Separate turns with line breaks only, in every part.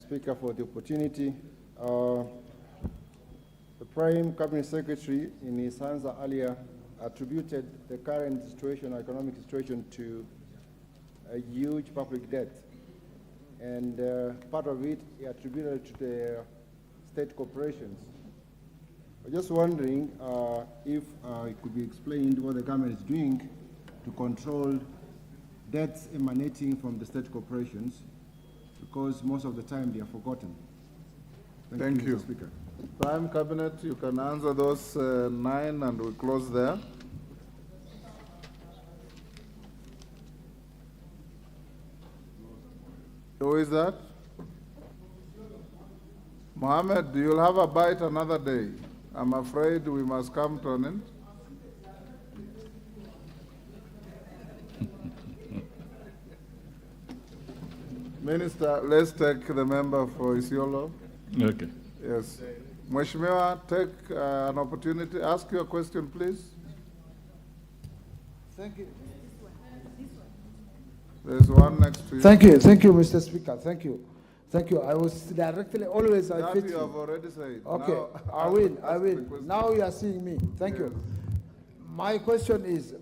Speaker, for the opportunity. The Prime Cabinet Secretary, in his answer earlier, attributed the current situation, economic situation, to a huge public debt. And part of it he attributed to the state corporations. I'm just wondering if it could be explained what the government is doing to control debts emanating from the state corporations, because most of the time they are forgotten. Thank you, Mr. Speaker.
Prime Cabinet, you can answer those 9 and we close there. Who is that? Mohammed, you'll have a bite another day. I'm afraid we must come to an end. Minister, let's take the member for Isiolo.
Okay.
Yes. Mheshimiwa, take an opportunity. Ask your question, please.
Thank you.
There's one next to you.
Thank you, Mr. Speaker. Thank you. I was directly, always I
That
fit
you have already said.
Okay,
Now,
I will.
ask the question.
Now you are seeing me. Thank
Yes.
you. My question is,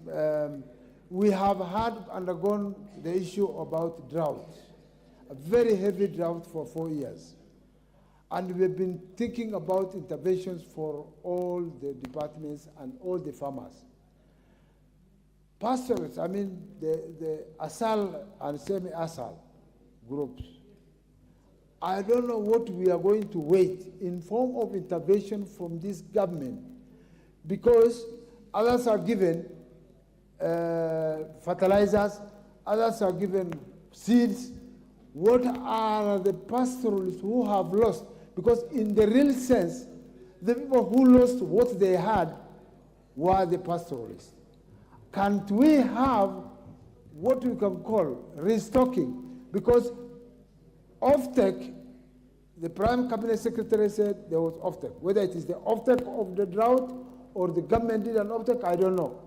we have undergone the issue about drought, a very heavy drought for 4 years. And we've been thinking about interventions for all the departments and all the farmers. Pastoralists, I mean the ASAL and semi-ASAL groups, I don't know what we are going to wait in form of intervention from this government, because others are given fertilizers, others are given seeds. What are the pastoralists who have lost? Because in the real sense, the people who lost what they had were the pastoralists. Can't we have what we can call restocking? Because offtake, the Prime Cabinet Secretary said there was offtake. Whether it is the offtake of the drought or the government did an offtake, I don't know.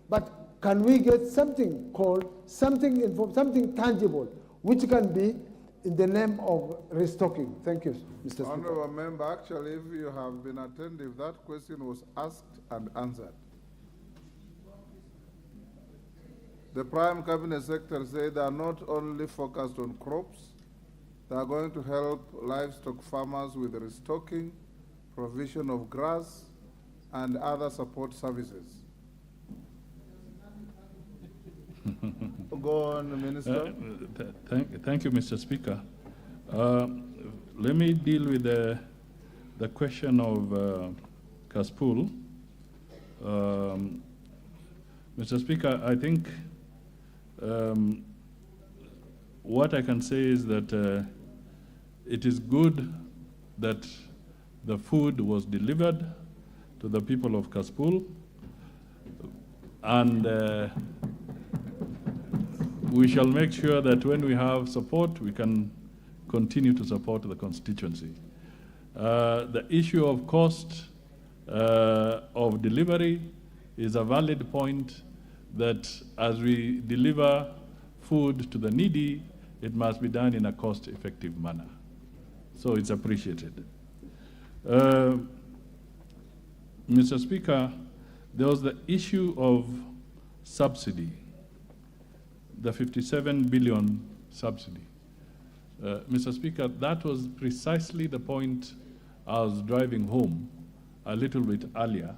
But can we get something called, something tangible, which can be in the name of restocking? Thank you, Mr. Speaker.
Honorable Member, actually, if you have been attentive, that question was asked and answered. The Prime Cabinet Secretary said they are not only focused on crops, they are going to help livestock farmers with restocking, provision of grass, and other support services. Go on, Minister.
Thank you, Mr. Speaker. Let me deal with the question of Kaspul. Mr. Speaker, I think what I can say is that it is good that the food was delivered to the people of Kaspul, and we shall make sure that when we have support, we can continue to support the constituency. The issue of cost of delivery is a valid point, that as we deliver food to the needy, it must be done in a cost-effective manner. So it's appreciated. Mr. Speaker, there was the issue of subsidy, the 57 billion subsidy. Mr. Speaker, that was precisely the point I was driving home a little bit earlier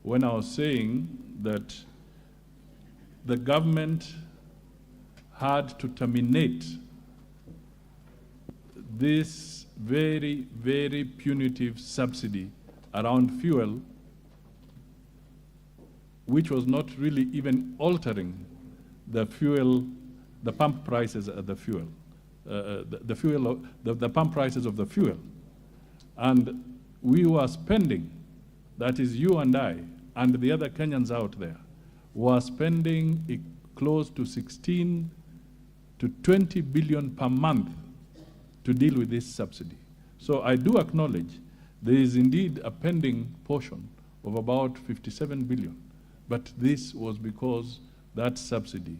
when I was saying that the government had to terminate this very, very punitive subsidy around fuel, which was not really even altering the fuel, the pump prices of the fuel, the pump prices of the fuel. And we were spending, that is you and I, and the other Kenyans out there, were spending close to 16 to 20 billion per month to deal with this subsidy. So I do acknowledge there is indeed a pending portion of about 57 billion, but this was because that subsidy,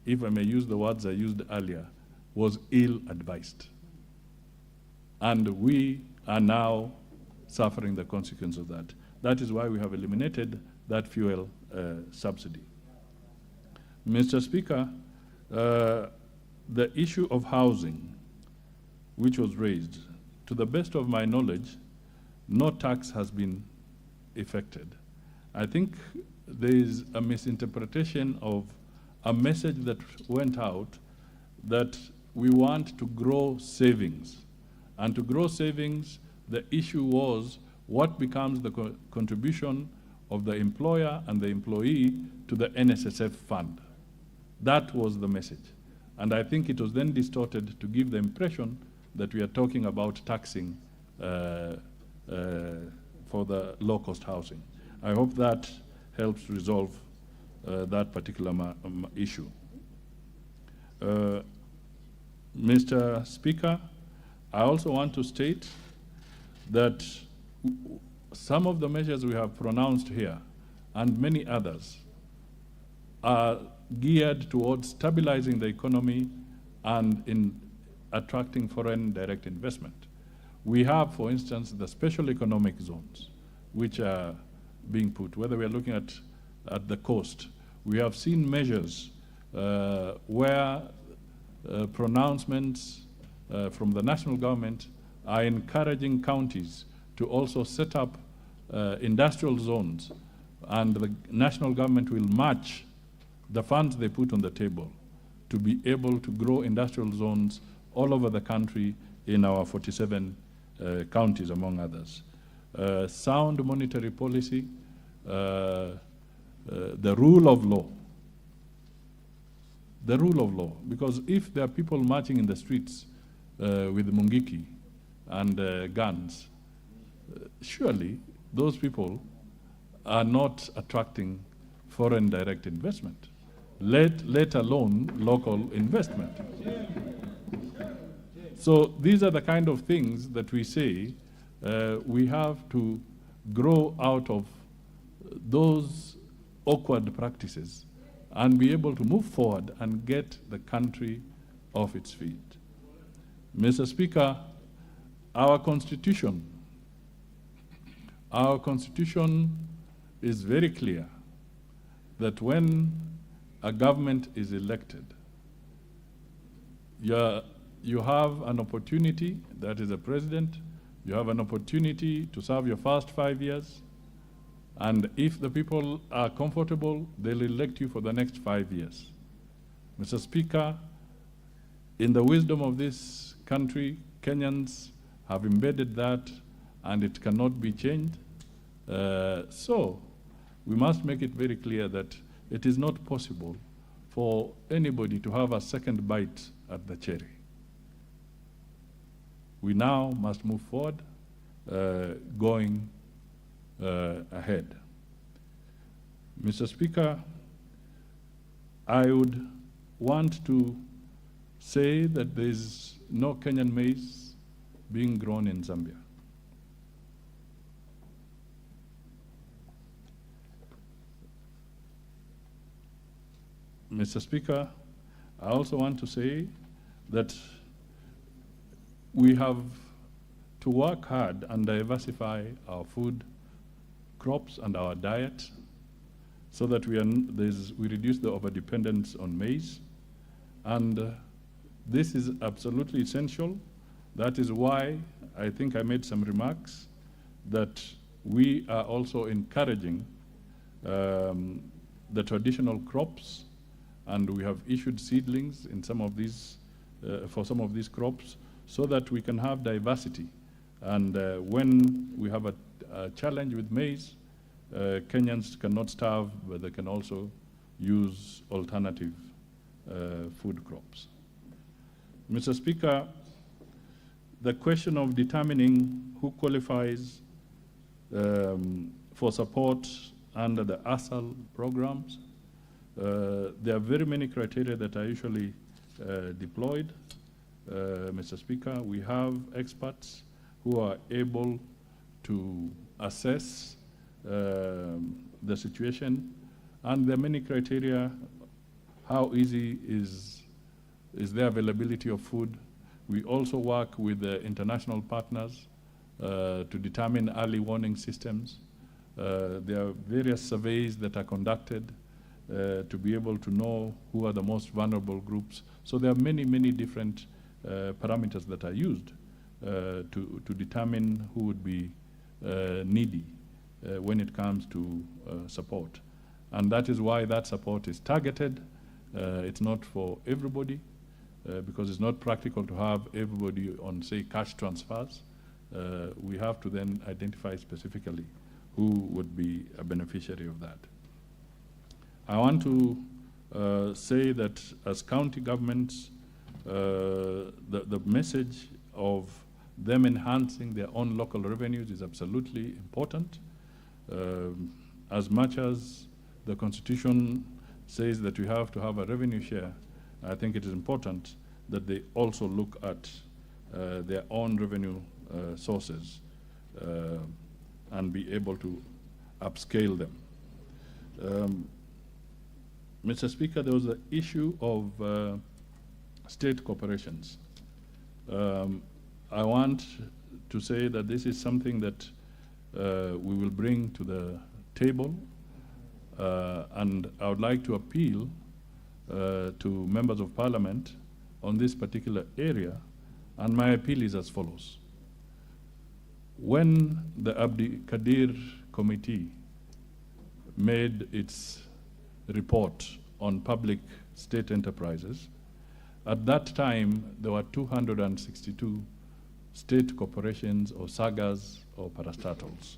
if I may use the words I used earlier, was ill-advised. and we are now suffering the consequence of that. That is why we have eliminated that fuel subsidy. Mr. Speaker, the issue of housing, which was raised, to the best of my knowledge, no tax has been effected. I think there is a misinterpretation of a message that went out that we want to grow savings. And to grow savings, the issue was what becomes the contribution of the employer and the employee to the NSSF fund. That was the message. And I think it was then distorted to give the impression that we are talking about taxing for the low-cost housing. I hope that helps resolve that particular issue. Mr. Speaker, I also want to state that some of the measures we have pronounced here and many others are geared towards stabilizing the economy and in attracting foreign direct investment. We have, for instance, the special economic zones, which are being put, whether we are looking at the coast. We have seen measures where pronouncements from the national government are encouraging counties to also set up industrial zones, and the national government will match the funds they put on the table to be able to grow industrial zones all over the country in our 47 counties, among others. Sound monetary policy, the rule of law. The rule of law, because if there are people marching in the streets with mungiki and guns, surely those people are not attracting foreign direct investment, let alone local investment. So these are the kind of things that we say we have to grow out of those awkward practices and be able to move forward and get the country off its feet. Mr. Speaker, our Constitution is very clear that when a government is elected, you have an opportunity, that is a president, you have an opportunity to serve your first 5 years, and if the people are comfortable, they'll elect you for the next 5 years. Mr. Speaker, in the wisdom of this country, Kenyans have embedded that, and it cannot be changed. So we must make it very clear that it is not possible for anybody to have a second bite at the cherry. We now must move forward, going ahead. Mr. Speaker, I would want to say that there is no Kenyan maize being grown in Zambia. Mr. Speaker, I also want to say that we have to work hard and diversify our food crops and our diet so that we reduce the overdependence on maize. And this is absolutely essential. That is why I think I made some remarks that we are also encouraging the traditional crops, and we have issued seedlings in some of these, for some of these crops, so that we can have diversity. And when we have a challenge with maize, Kenyans cannot starve, but they can also use alternative food crops. Mr. Speaker, the question of determining who qualifies for support under the ASAL programs, there are very many criteria that are usually deployed. Mr. Speaker, we have experts who are able to assess the situation, and there are many criteria. How easy is the availability of food? We also work with the international partners to determine early warning systems. There are various surveys that are conducted to be able to know who are the most vulnerable groups. So there are many, many different parameters that are used to determine who would be needy when it comes to support. And that is why that support is targeted. It's not for everybody because it's not practical to have everybody on, say, cash transfers. We have to then identify specifically who would be a beneficiary of that. I want to say that as county governments, the message of them enhancing their own local revenues is absolutely important. As much as the Constitution says that we have to have a revenue share, I think it is important that they also look at their own revenue sources and be able to upscale them. Mr. Speaker, there was the issue of state corporations. I want to say that this is something that we will bring to the table, and I would like to appeal to members of parliament on this particular area, and my appeal is as follows. When the Abdi Kadir Committee made its report on public state enterprises, at that time there were 262 state corporations or sagas or parastatals.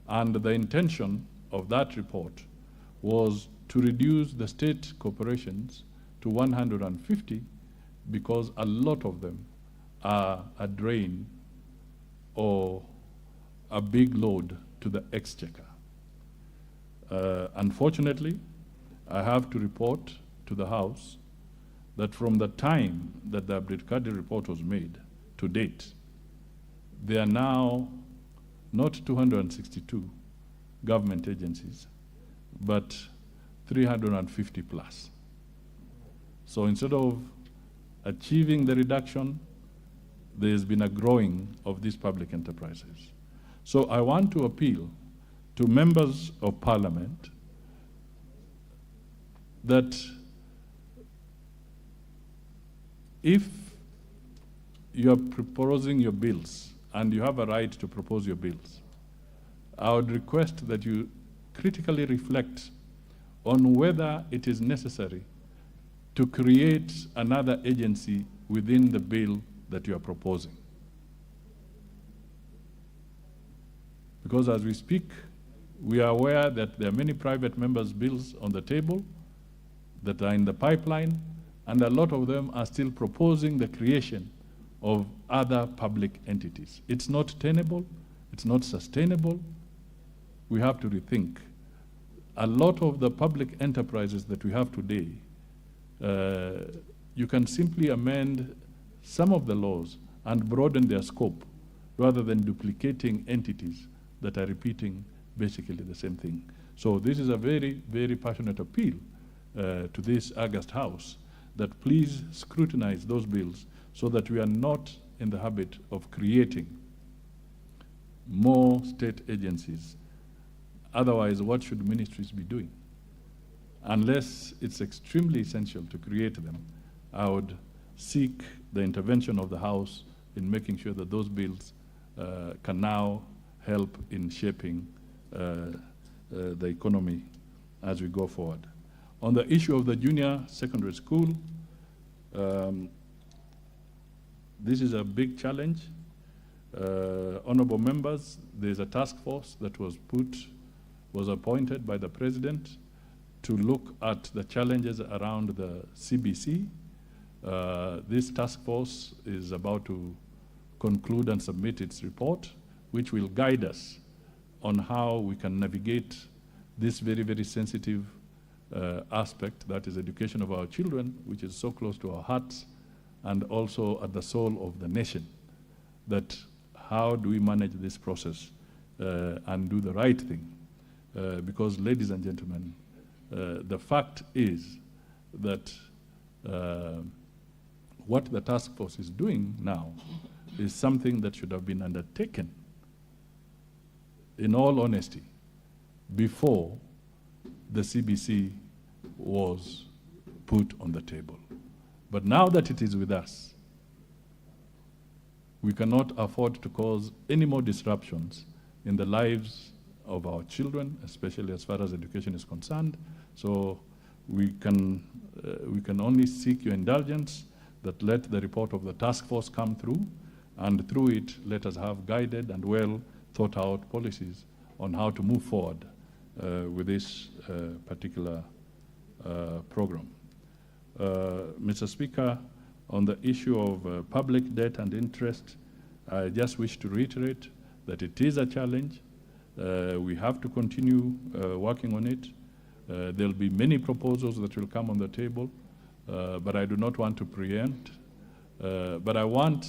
And the intention of that report was to reduce the state corporations to 150 because a lot of them are a drain or a big load to the exchequer. Unfortunately, I have to report to the House that from the time that the Abdul Qadir report was made to date, there are now not 262 government agencies, but 350 plus. So instead of achieving the reduction, there's been a growing of these public enterprises. So I want to appeal to members of parliament that if you are proposing your bills, and you have a right to propose your bills, I would request that you critically reflect on whether it is necessary to create another agency within the bill that you are proposing. Because as we speak, we are aware that there are many private members' bills on the table that are in the pipeline, and a lot of them are still proposing the creation of other public entities. It's not tenable, it's not sustainable. We have to rethink. A lot of the public enterprises that we have today, you can simply amend some of the laws and broaden their scope rather than duplicating entities that are repeating basically the same thing. So this is a very, very passionate appeal to this August House that please scrutinize those bills so that we are not in the habit of creating more state agencies. Otherwise, what should ministries be doing? Unless it's extremely essential to create them, I would seek the intervention of the House in making sure that those bills can now help in shaping the economy as we go forward. On the issue of the junior secondary school, this is a big challenge. Honorable members, there's a task force that was appointed by the President to look at the challenges around the CBC. This task force is about to conclude and submit its report, which will guide us on how we can navigate this very, very sensitive aspect, that is education of our children, which is so close to our hearts and also at the soul of the nation. That how do we manage this process and do the right thing? Because, ladies and gentlemen, the fact is that what the task force is doing now is something that should have been undertaken, in all honesty, before the CBC was put on the table. But now that it is with us, we cannot afford to cause any more disruptions in the lives of our children, especially as far as education is concerned. So we can only seek your indulgence that let the report of the task force come through, and through it, let us have guided and well thought out policies on how to move forward with this particular program. Mr. Speaker, on the issue of public debt and interest, I just wish to reiterate that it is a challenge. We have to continue working on it. There'll be many proposals that will come on the table, but I do not want to preempt. But I want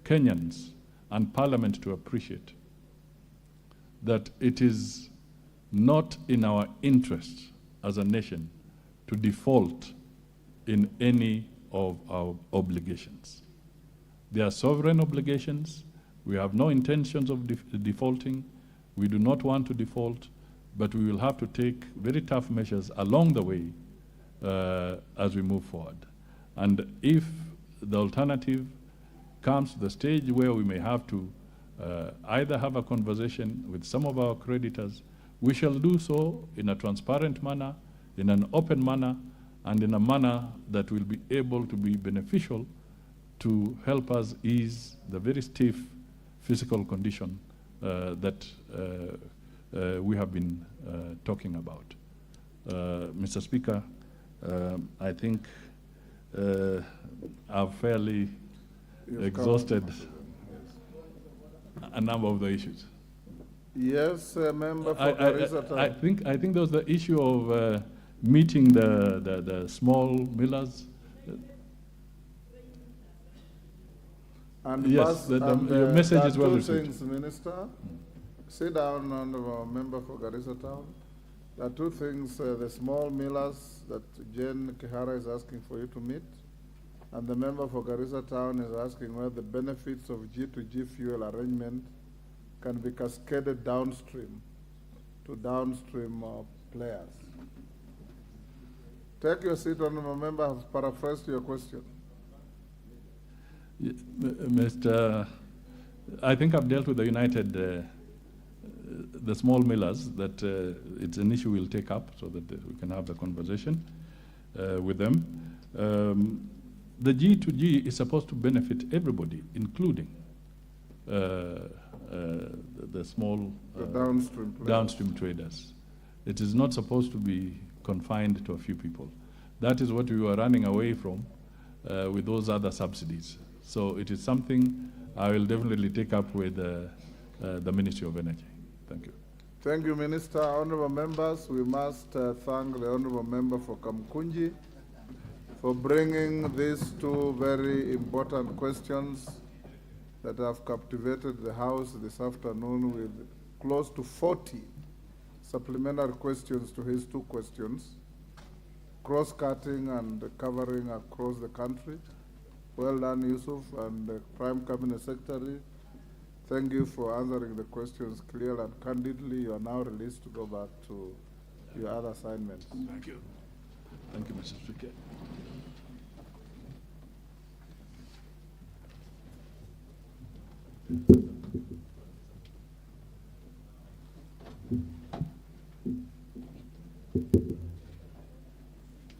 Kenyans and Parliament to appreciate that it is not in our interest as a nation to default in any of our obligations. They are sovereign obligations. We have no intentions of defaulting. We do not want to default, but we will have to take very tough measures along the way as we move forward. And if the alternative comes to the stage where we may have to either have a conversation with some of our creditors, we shall do so in a transparent manner, in an open manner, and in a manner that will be able to be beneficial to help us ease the very stiff physical condition that we have been talking about. Mr. Speaker, I think I've fairly exhausted a number of the issues.
Yes, member for Garissa Town.
I think there was the issue of meeting the small millers.
And
yes, your message is well received.
Two things, Minister. Sit down, honorable member for Garissa Town. There are two things, the small millers that Jane Kihara is asking for you to meet, and the member for Garissa Town is asking whether the benefits of G2G fuel arrangement can be cascaded downstream to downstream players. Take your seat, honorable member. I have paraphrased your question.
Mr. I think I've dealt with the United, the small millers, that it's an issue we'll take up so that we can have the conversation with them. The G2G is supposed to benefit everybody, including the small downstream traders. It is not supposed to be confined to a few people. That is what we were running away from with those other subsidies. So it is something I will definitely take up with the Ministry of Energy. Thank you.
Thank you, Minister. Honorable members, we must thank the Honorable Member for Kamkunji for bringing these two very important questions that have captivated the House this afternoon, with close to 40 supplementary questions to his two questions, cross-cutting and covering across the country. Well done, Yusuf, and the Prime Cabinet Secretary. Thank you for answering the questions clearly and candidly. You are now released to go back to your other assignments.
Thank you. Thank you, Mr. Speaker.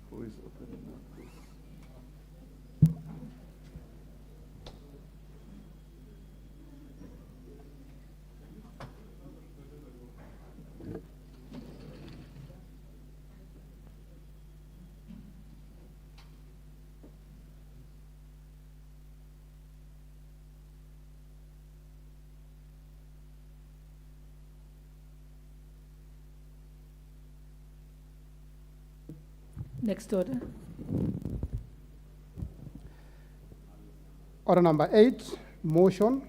Who is opening up this?
Next order.
Order number 8, motion,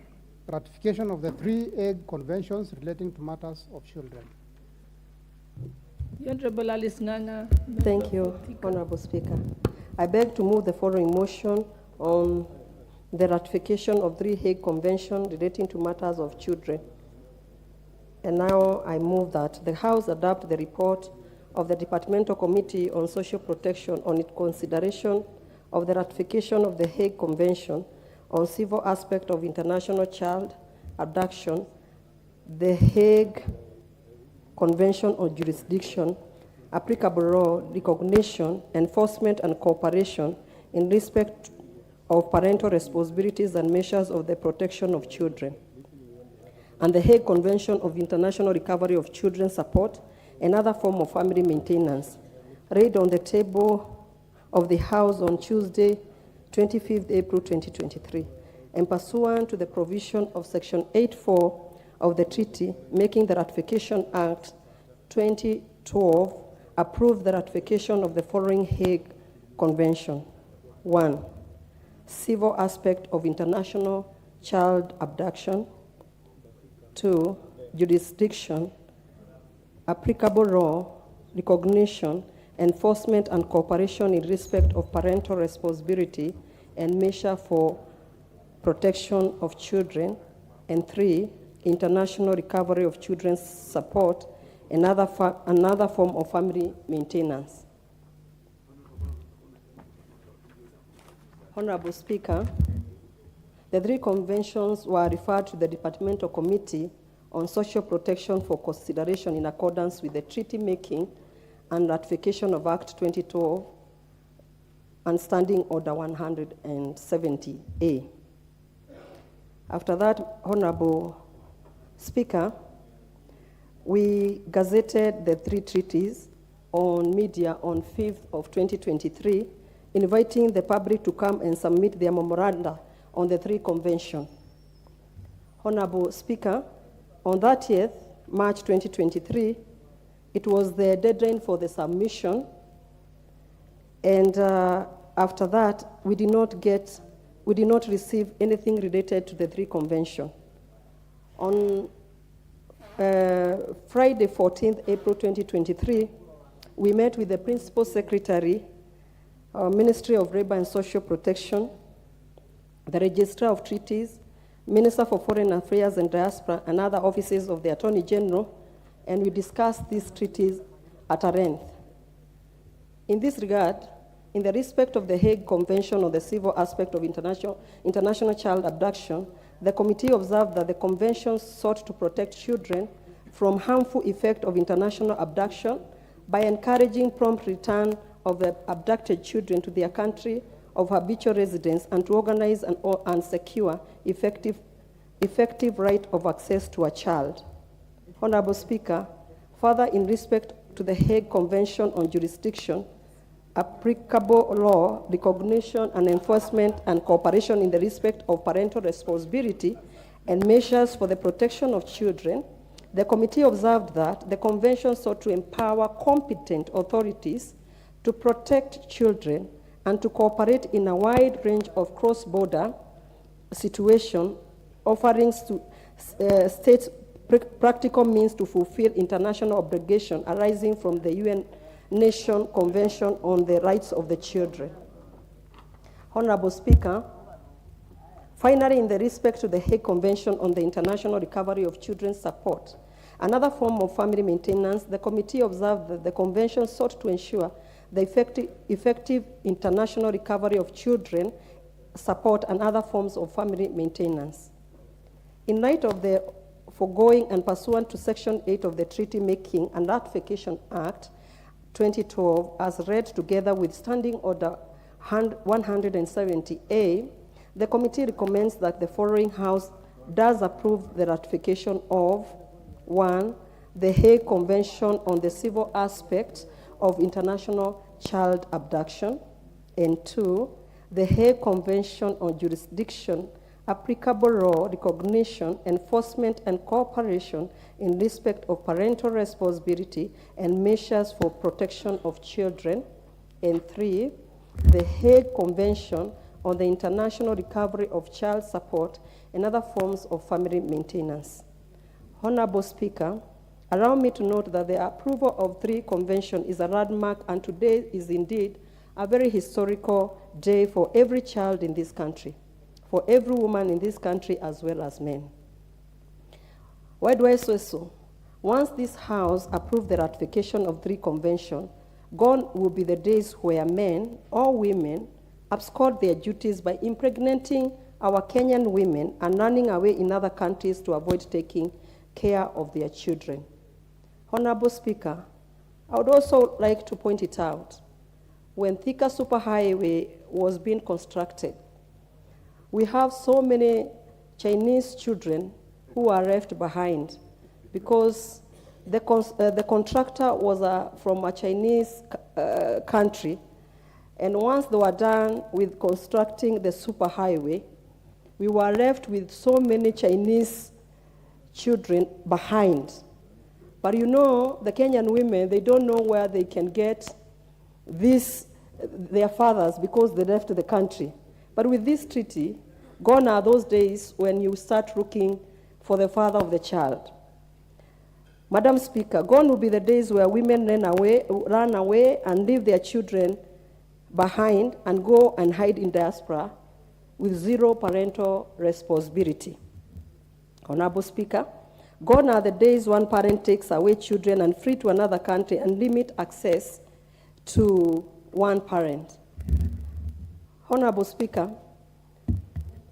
ratification of the 3 Hague Conventions relating to matters of children.
The Honorable Alice Nganga.
Thank you, Honorable Speaker.
I beg to move the following motion on the ratification of 3 Hague Convention relating to matters of children. And now I move that the House adopt the report of the Departmental Committee on Social Protection on its consideration of the ratification of the Hague Convention on civil aspect of international child abduction, the Hague Convention on Jurisdiction, applicable law, recognition, enforcement, and cooperation in respect of parental responsibilities and measures of the protection of children, and the Hague Convention of International Recovery of Children Support and other form of family maintenance, read on the table of the House on Tuesday, 25th April 2023, and pursuant to the provision of Section 8.4 of the Treaty making the Ratification Act 2012, approve the ratification of the following Hague Convention. 1. Civil aspect of international child abduction. 2. Jurisdiction, applicable law, recognition, enforcement, and cooperation in respect of parental responsibility and measure for protection of children. And 3. International recovery of children's support, another form of family maintenance. Honorable Speaker, the 3 conventions were referred to the Departmental Committee on Social Protection for consideration in accordance with the treaty making and ratification of Act 2012 and Standing Order 170A. After that, Honorable Speaker, we gazetted the 3 treaties on media on 5th of 2023, inviting the public to come and submit their memoranda on the 3 conventions. Honorable Speaker, on 30th March 2023, it was the deadline for the submission, and after that, we did not receive anything related to the 3 conventions. On Friday, 14th April 2023, we met with the Principal Secretary, Ministry of Labor and Social Protection, the Registrar of Treaties, Minister for Foreign Affairs and Diaspora, and other offices of the Attorney General, and we discussed these treaties at length. In this regard, in the respect of the Hague Convention on the civil aspect of international child abduction, the committee observed that the convention sought to protect children from harmful effect of international abduction by encouraging prompt return of the abducted children to their country of habitual residence and to organize and secure effective right of access to a child. Honorable Speaker, further in respect to the Hague Convention on Jurisdiction, applicable law, recognition and enforcement and cooperation in the respect of parental responsibility and measures for the protection of children, the committee observed that the convention sought to empower competent authorities to protect children and to cooperate in a wide range of cross-border situations, offering to states practical means to fulfill international obligations arising from the UN Nation Convention on the Rights of the Children. Honorable Speaker, finally, in the respect to the Hague Convention on the International Recovery of Children's Support, another form of family maintenance, the committee observed that the convention sought to ensure the effective international recovery of children support and other forms of family maintenance. In light of the foregoing and pursuant to Section 8 of the Treaty Making and Ratification Act 2012, as read together with Standing Order 170A, the committee recommends that the following House does approve the ratification of 1. The Hague Convention on the Civil Aspects of International Child Abduction, and 2. The Hague Convention on Jurisdiction, applicable law, recognition, enforcement, and cooperation in respect of parental responsibility and measures for protection of children, and 3. The Hague Convention on the International Recovery of Child Support and other forms of family maintenance. Honorable Speaker, allow me to note that the approval of 3 conventions is a landmark, and today is indeed a very historical day for every child in this country, for every woman in this country as well as men. Why do I say so? Once this House approved the ratification of 3 conventions, gone will be the days where men or women abscond their duties by impregnating our Kenyan women and running away in other countries to avoid taking care of their children. Honorable Speaker, I would also like to point it out. When Thika Superhighway was being constructed, we have so many Chinese children who are left behind because the contractor was from a Chinese country, and once they were done with constructing the superhighway, we were left with so many Chinese children behind. But you know, the Kenyan women, they don't know where they can get their fathers because they left the country. But with this treaty, gone are those days when you start looking for the father of the child. Madam Speaker, gone will be the days where women run away and leave their children behind and go and hide in diaspora with zero parental responsibility. Honorable Speaker, gone are the days one parent takes away children and flee to another country and limit access to one parent. Honorable Speaker,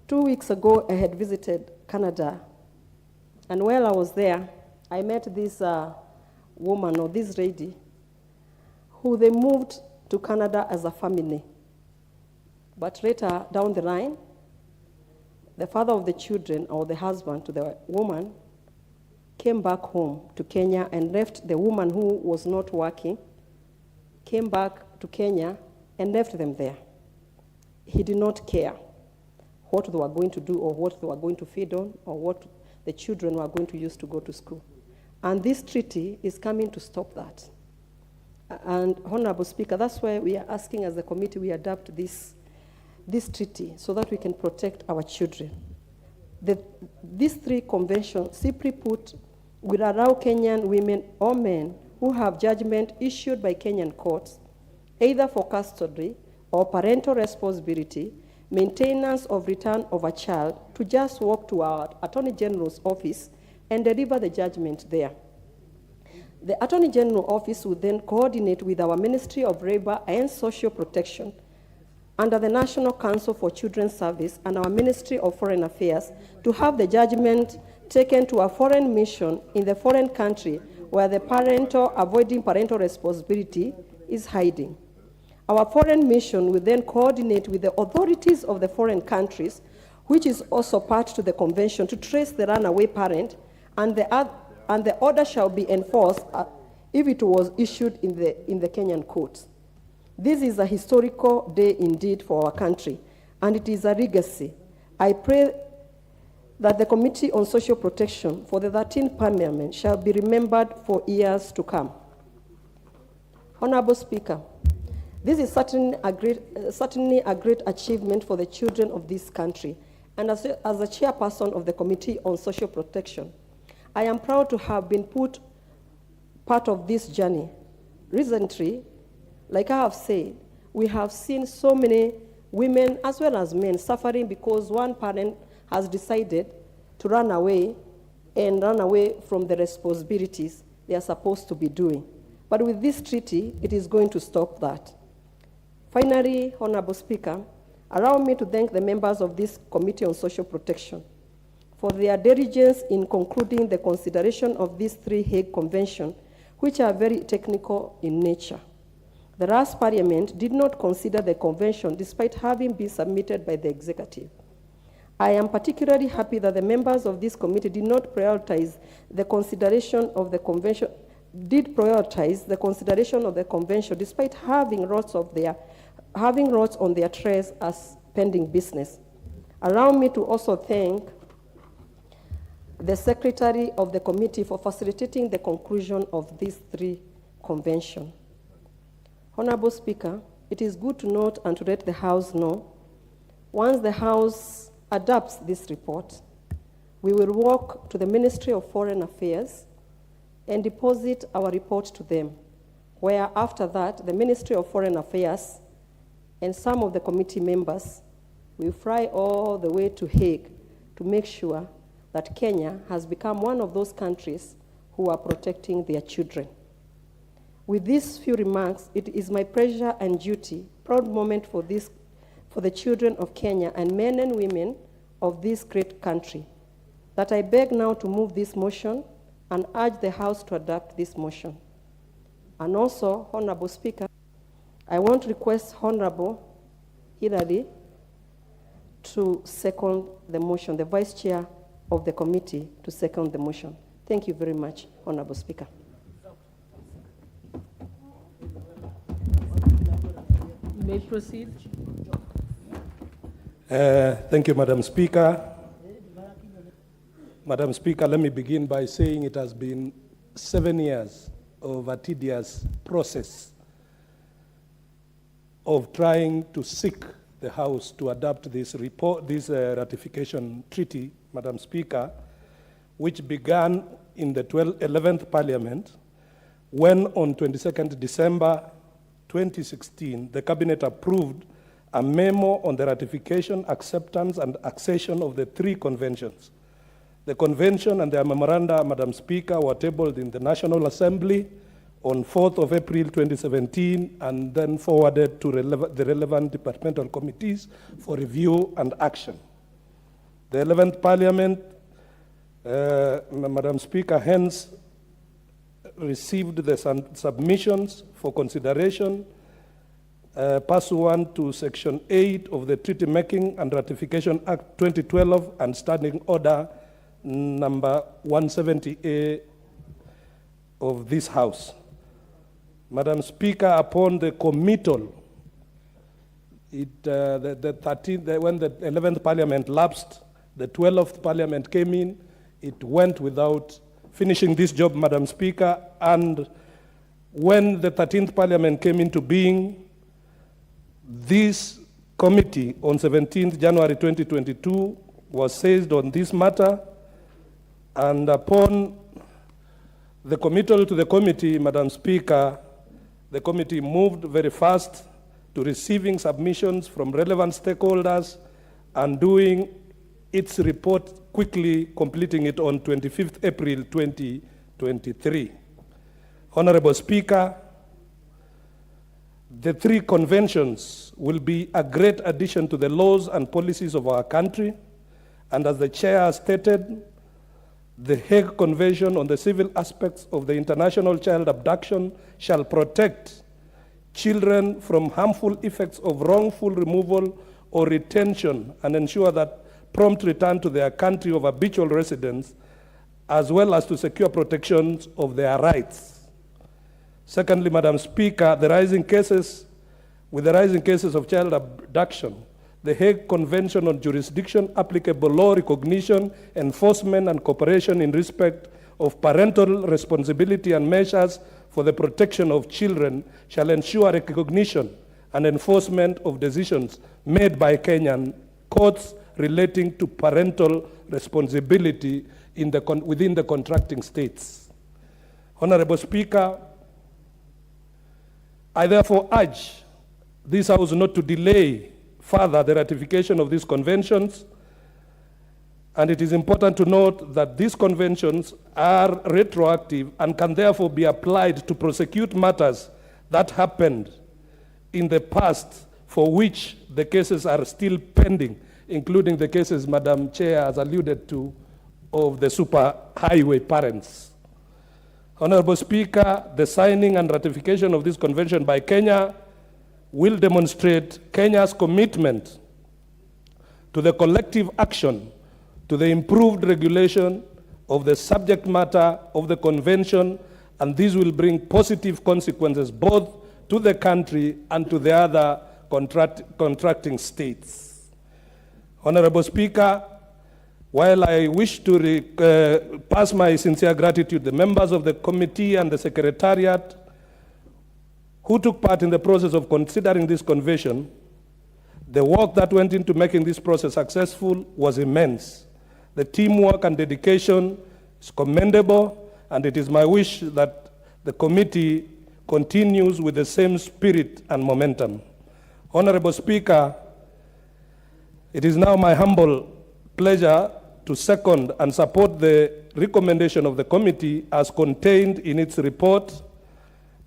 2 weeks ago I had visited Canada, and while I was there, I met this woman or this lady who they moved to Canada as a family. But later down the line, the father of the children or the husband to the woman came back home to Kenya and left the woman who was not working, came back to Kenya and left them there. He did not care what they were going to do or what they were going to feed on or what the children were going to use to go to school. And this treaty is coming to stop that. And Honorable Speaker, that's why we are asking as a committee we adopt this treaty so that we can protect our children. These 3 conventions, simply put, will allow Kenyan women or men who have judgment issued by Kenyan courts, either for custody or parental responsibility, maintenance of return of a child, to just walk to our Attorney General's office and deliver the judgment there. The Attorney General office will then coordinate with our Ministry of Labor and Social Protection under the National Council for Children's Service and our Ministry of Foreign Affairs to have the judgment taken to a foreign mission in the foreign country where the avoiding parental responsibility is hiding. Our foreign mission will then coordinate with the authorities of the foreign countries, which is also part to the convention, to trace the runaway parent, and the order shall be enforced if it was issued in the Kenyan courts. This is a historical day indeed for our country, and it is a legacy. I pray that the Committee on Social Protection for the 13th Parliament shall be remembered for years to come. Honorable Speaker, this is certainly a great achievement for the children of this country, and as a chairperson of the Committee on Social Protection, I am proud to have been part of this journey. Recently, like I have said, we have seen so many women as well as men suffering because one parent has decided to run away from the responsibilities they are supposed to be doing. But with this treaty, it is going to stop that. Finally, Honorable Speaker, allow me to thank the members of this Committee on Social Protection for their diligence in concluding the consideration of these 3 Hague Conventions, which are very technical in nature. The last Parliament did not consider the convention despite having been submitted by the executive. I am particularly happy that the members of this committee did not prioritize the consideration of the convention, despite having lots on their trays as pending business. Allow me to also thank the Secretary of the committee for facilitating the conclusion of these 3 conventions. Honorable Speaker, it is good to note and to let the House know, once the House adopts this report, we will walk to the Ministry of Foreign Affairs and deposit our report to them, where after that, the Ministry of Foreign Affairs and some of the committee members will fly all the way to Hague to make sure that Kenya has become one of those countries who are protecting their children. With these few remarks, it is my pleasure and duty, proud moment for the children of Kenya and men and women of this great country, that I beg now to move this motion and urge the House to adopt this motion. And also, Honorable Speaker, I want to request Honorable Hilary to second the motion, the Vice Chair of the committee to second the motion. Thank you very much, Honorable Speaker.
You may proceed.
Thank you, Madam Speaker. Madam Speaker, let me begin by saying it has been 7 years of a tedious process of trying to seek the House to adopt this ratification treaty, Madam Speaker, which began in the 11th Parliament when on 22nd December 2016, the Cabinet approved a memo on the ratification, acceptance, and accession of the 3 conventions. The convention and their memoranda, Madam Speaker, were tabled in the National Assembly on 4th of April 2017 and then forwarded to the relevant departmental committees for review and action. The 11th Parliament, Madam Speaker, hence received the submissions for consideration pursuant to Section 8 of the Treaty Making and Ratification Act 2012 and Standing Order number 170A of this House. Madam Speaker, upon the committal, when the 11th Parliament lapsed, the 12th Parliament came in, it went without finishing this job, Madam Speaker, and when the 13th Parliament came into being, this committee on 17th January 2022 was seized on this matter, and upon the committal to the committee, Madam Speaker, the committee moved very fast to receiving submissions from relevant stakeholders and doing its report quickly, completing it on 25th April 2023. Honorable Speaker, the 3 conventions will be a great addition to the laws and policies of our country, and as the Chair has stated, the Hague Convention on the Civil Aspects of the International Child Abduction shall protect children from harmful effects of wrongful removal or retention and ensure that prompt return to their country of habitual residence, as well as to secure protections of their rights. Secondly, Madam Speaker, with the rising cases of child abduction, the Hague Convention on Jurisdiction, Applicable Law, Recognition, Enforcement, and Cooperation in respect of parental responsibility and measures for the protection of children shall ensure recognition and enforcement of decisions made by Kenyan courts relating to parental responsibility within the contracting states. Honorable Speaker, I therefore urge this House not to delay further the ratification of these conventions, and it is important to note that these conventions are retroactive and can therefore be applied to prosecute matters that happened in the past for which the cases are still pending, including the cases Madam Chair has alluded to of the superhighway parents. Honorable Speaker, the signing and ratification of this convention by Kenya will demonstrate Kenya's commitment to the collective action to the improved regulation of the subject matter of the convention, and this will bring positive consequences both to the country and to the other contracting states. Honorable Speaker, while I wish to pass my sincere gratitude to the members of the committee and the Secretariat who took part in the process of considering this convention, the work that went into making this process successful was immense. The teamwork and dedication is commendable, and it is my wish that the committee continues with the same spirit and momentum. Honorable Speaker, it is now my humble pleasure to second and support the recommendation of the committee as contained in its report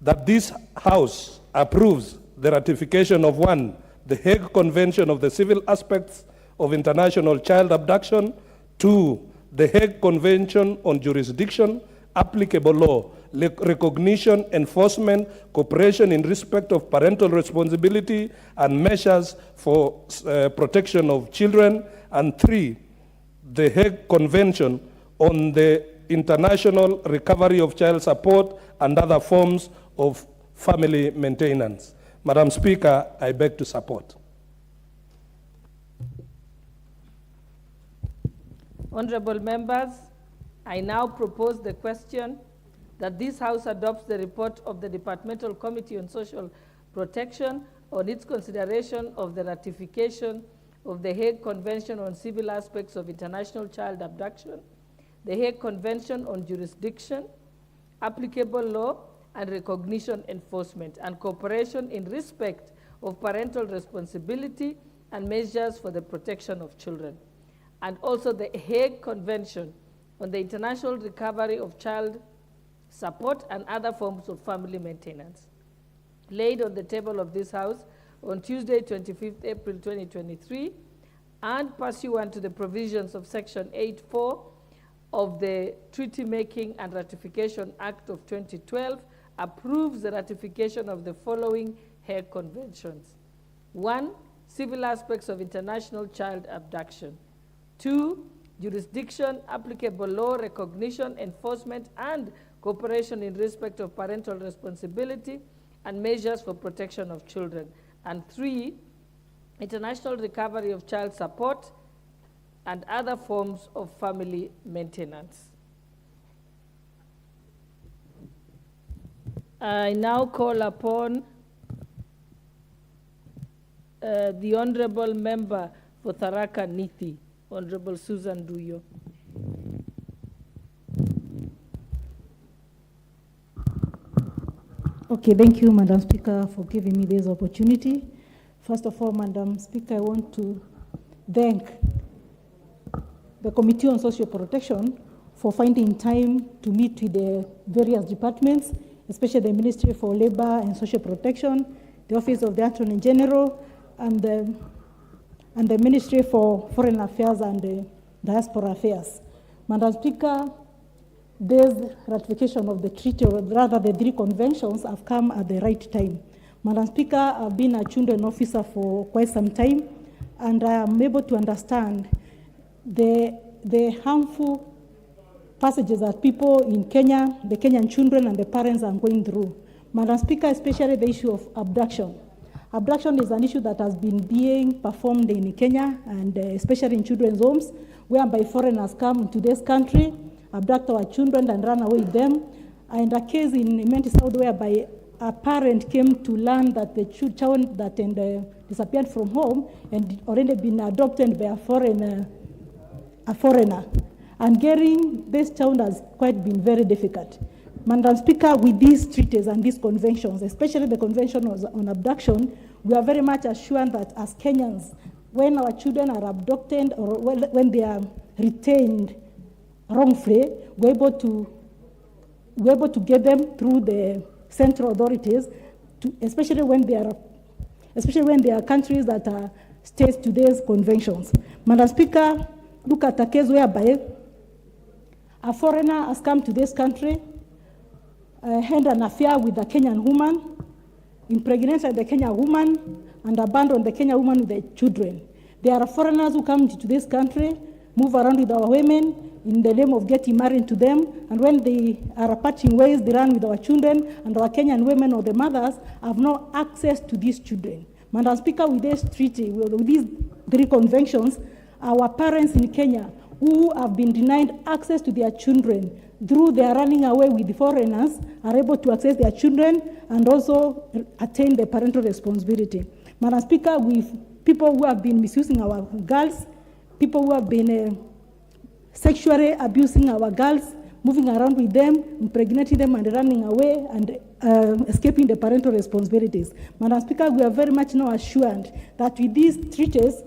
that this House approves the ratification of 1, the Hague Convention of the Civil Aspects of International Child Abduction, 2, the Hague Convention on Jurisdiction, applicable law, recognition, enforcement, cooperation in respect of parental responsibility, and measures for protection of children, and 3, the Hague Convention on the International Recovery of Child Support and other forms of family maintenance. Madam Speaker, I beg to support.
Honorable members, I now propose the question that this House adopts the report of the Departmental Committee on Social Protection on its consideration of the ratification of the Hague Convention on Civil Aspects of International Child Abduction, the Hague Convention on Jurisdiction, applicable law, and recognition enforcement, and cooperation in respect of parental responsibility and measures for the protection of children, and also the Hague Convention on the International Recovery of Child Support and other forms of family maintenance, laid on the table of this House on Tuesday, 25th April 2023, and pursuant to the provisions of Section 8.4 of the Treaty Making and Ratification Act of 2012, approves the ratification of the following Hague Conventions. 1, civil aspects of international child abduction. 2, jurisdiction, applicable law, recognition, enforcement, and cooperation in respect of parental responsibility and measures for protection of children. And 3, international recovery of child support and other forms of family maintenance. I now call upon the Honorable Member for Tharaka Nithi, Honorable Susan Duyo.
Okay, thank you, Madam Speaker, for giving me this opportunity. First of all, Madam Speaker, I want to thank the Committee on Social Protection for finding time to meet with the various departments, especially the Ministry for Labor and Social Protection, the Office of the Attorney General, and the Ministry for Foreign Affairs and Diaspora Affairs. Madam Speaker, this ratification of the treaty, or rather the 3 conventions, have come at the right time. Madam Speaker, I've been a children officer for quite some time, and I am able to understand the harmful passages that people in Kenya, the Kenyan children and the parents are going through. Madam Speaker, especially the issue of abduction. Abduction is an issue that has been being performed in Kenya, and especially in children's homes, whereby foreigners come into this country, abduct our children and run away with them. And a case in Imenti South whereby a parent came to learn that the child that disappeared from home and already been adopted by a foreigner. And getting this child has quite been very difficult. Madam Speaker, with these treaties and these conventions, especially the Convention on Abduction, we are very much assured that as Kenyans, when our children are abducted or when they are retained wrongfully, we're able to get them through the central authorities, especially when they are countries that are states to these conventions. Madam Speaker, look at a case whereby a foreigner has come to this country, had an affair with a Kenyan woman, impregnated the Kenyan woman, and abandoned the Kenyan woman with the children. There are foreigners who come to this country, move around with our women in the name of getting married to them, and when they are parting ways, they run with our children, and our Kenyan women or the mothers have no access to these children. Madam Speaker, with this treaty, with these 3 conventions, our parents in Kenya who have been denied access to their children through their running away with the foreigners are able to access their children and also attain the parental responsibility. Madam Speaker, with people who have been misusing our girls, people who have been sexually abusing our girls, moving around with them, impregnating them and running away and escaping the parental responsibilities. Madam Speaker, we are very much now assured that with these treaties,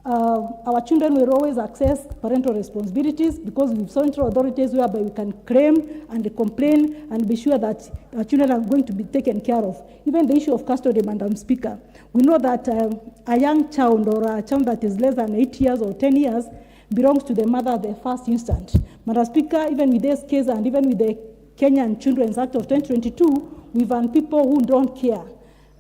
our children will always access parental responsibilities because we have central authorities whereby we can claim and complain and be sure that our children are going to be taken care of. Even the issue of custody, Madam Speaker, we know that a young child or a child that is less than 8 years or 10 years belongs to the mother at the first instant. Madam Speaker, even with this case and even with the Kenyan Children's Act of 2022, we found people who don't care,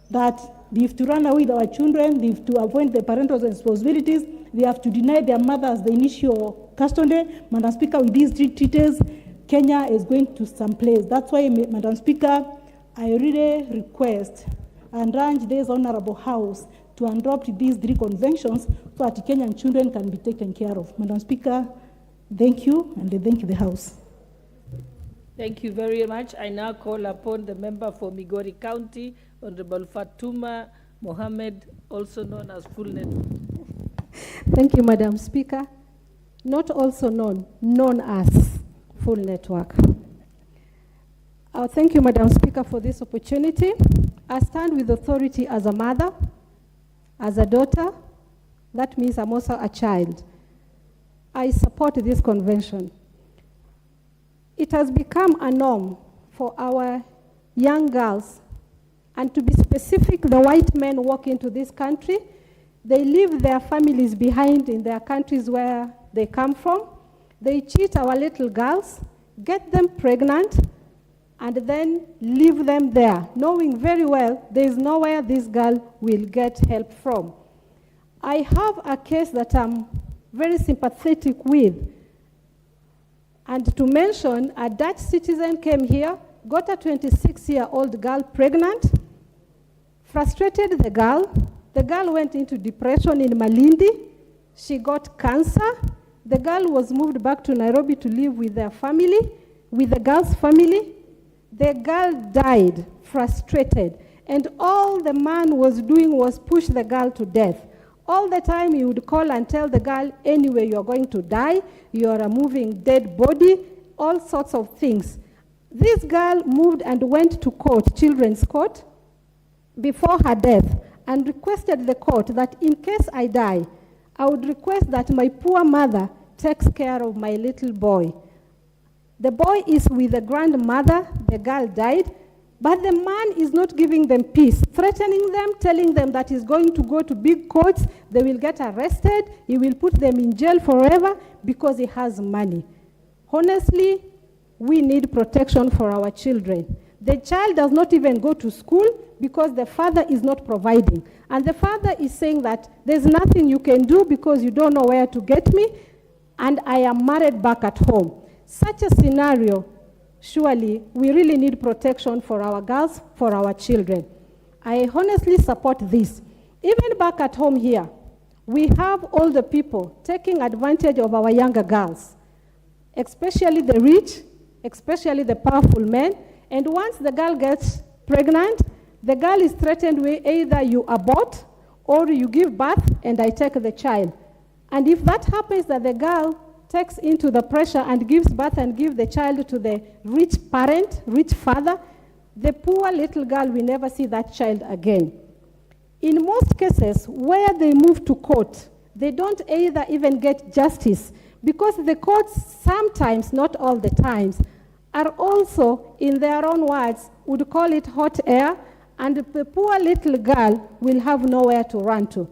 that they have to run away with our children, they have to avoid the parental responsibilities, they have to deny their mothers the initial custody. Madam Speaker, with these three treaties, Kenya is going to some place. That's why, Madam Speaker, I really request and urge this Honorable House to adopt these three conventions so that Kenyan children can be taken care of. Madam Speaker, thank you, and I thank the House.
Thank you very much. I now call upon the member for Migori County, Honorable Fatuma Mohammed, also known as Full Network.
Thank you, Madam Speaker. Not also known as Full Network. Thank you, Madam Speaker, for this opportunity. I stand with authority as a mother, as a daughter. That means I'm also a child. I support this convention. It has become a norm for our young girls, and to be specific, the white men walk into this country. They leave their families behind in their countries where they come from. They cheat our little girls, get them pregnant, and then leave them there, knowing very well there is nowhere this girl will get help from. I have a case that I'm very sympathetic with. And to mention, a Dutch citizen came here, got a 26-year-old girl pregnant, frustrated the girl. The girl went into depression in Malindi. She got cancer. The girl was moved back to Nairobi to live with their family, with the girl's family. The girl died, frustrated. And all the man was doing was push the girl to death. All the time he would call and tell the girl, anyway, you're going to die, you're a moving dead body, all sorts of things. This girl moved and went to court, children's court, before her death, and requested the court that in case I die, I would request that my poor mother takes care of my little boy. The boy is with the grandmother, the girl died, but the man is not giving them peace, threatening them, telling them that he's going to go to big courts, they will get arrested, he will put them in jail forever because he has money. Honestly, we need protection for our children. The child does not even go to school because the father is not providing. And the father is saying that there's nothing you can do because you don't know where to get me, and I am married back at home. Such a scenario, surely we really need protection for our girls, for our children. I honestly support this. Even back at home here, we have older people taking advantage of our younger girls, especially the rich, especially the powerful men. And once the girl gets pregnant, the girl is threatened with either you abort or you give birth and I take the child. And if that happens, that the girl takes into the pressure and gives birth and gives the child to the rich parent, rich father, the poor little girl will never see that child again. In most cases, where they move to court, they don't either even get justice because the courts sometimes, not all the times, are also, in their own words, would call it hot air, and the poor little girl will have nowhere to run to.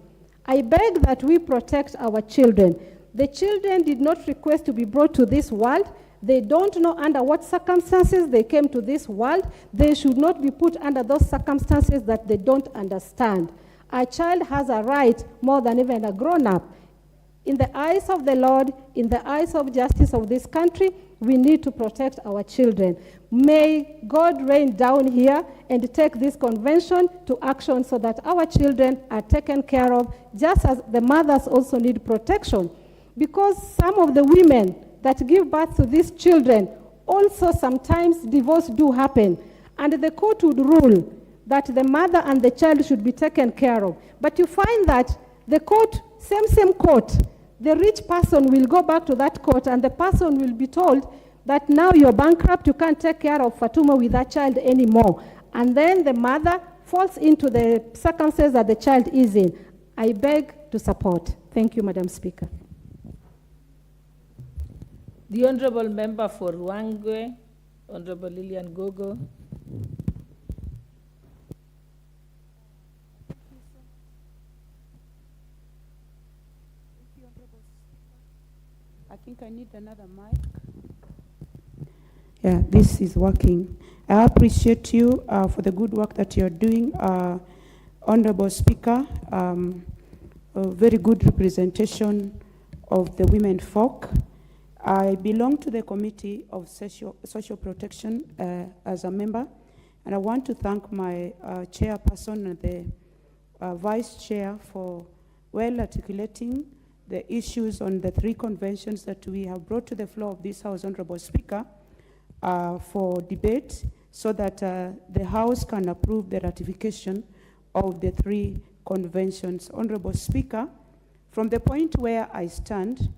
I beg that we protect our children. The children did not request to be brought to this world. They don't know under what circumstances they came to this world. They should not be put under those circumstances that they don't understand. A child has a right more than even a grown-up. In the eyes of the Lord, in the eyes of justice of this country, we need to protect our children. May God rain down here and take this convention to action so that our children are taken care of, just as the mothers also need protection. Because some of the women that give birth to these children, also sometimes divorce do happen. And the court would rule that the mother and the child should be taken care of. But you find that the court, same court, the rich person will go back to that court and the person will be told, that now you're bankrupt, you can't take care of Fatuma with that child anymore. And then the mother falls into the circumstances that the child is in. I beg to support. Thank you, Madam Speaker.
The Honorable Member for Ruangwe, Honorable Lilian Gogo.
I think I need another mic. Yeah, this is working. I appreciate you for the good work that you're doing, Honorable Speaker. A very good representation of the women folk. I belong to the Committee of Social Protection as a member, and I want to thank my chairperson and the vice chair for well articulating the issues on the 3 conventions that we have brought to the floor of this House, Honorable Speaker, for debate so that the House can approve the ratification of the 3 conventions. Honorable Speaker, from the point where I stand,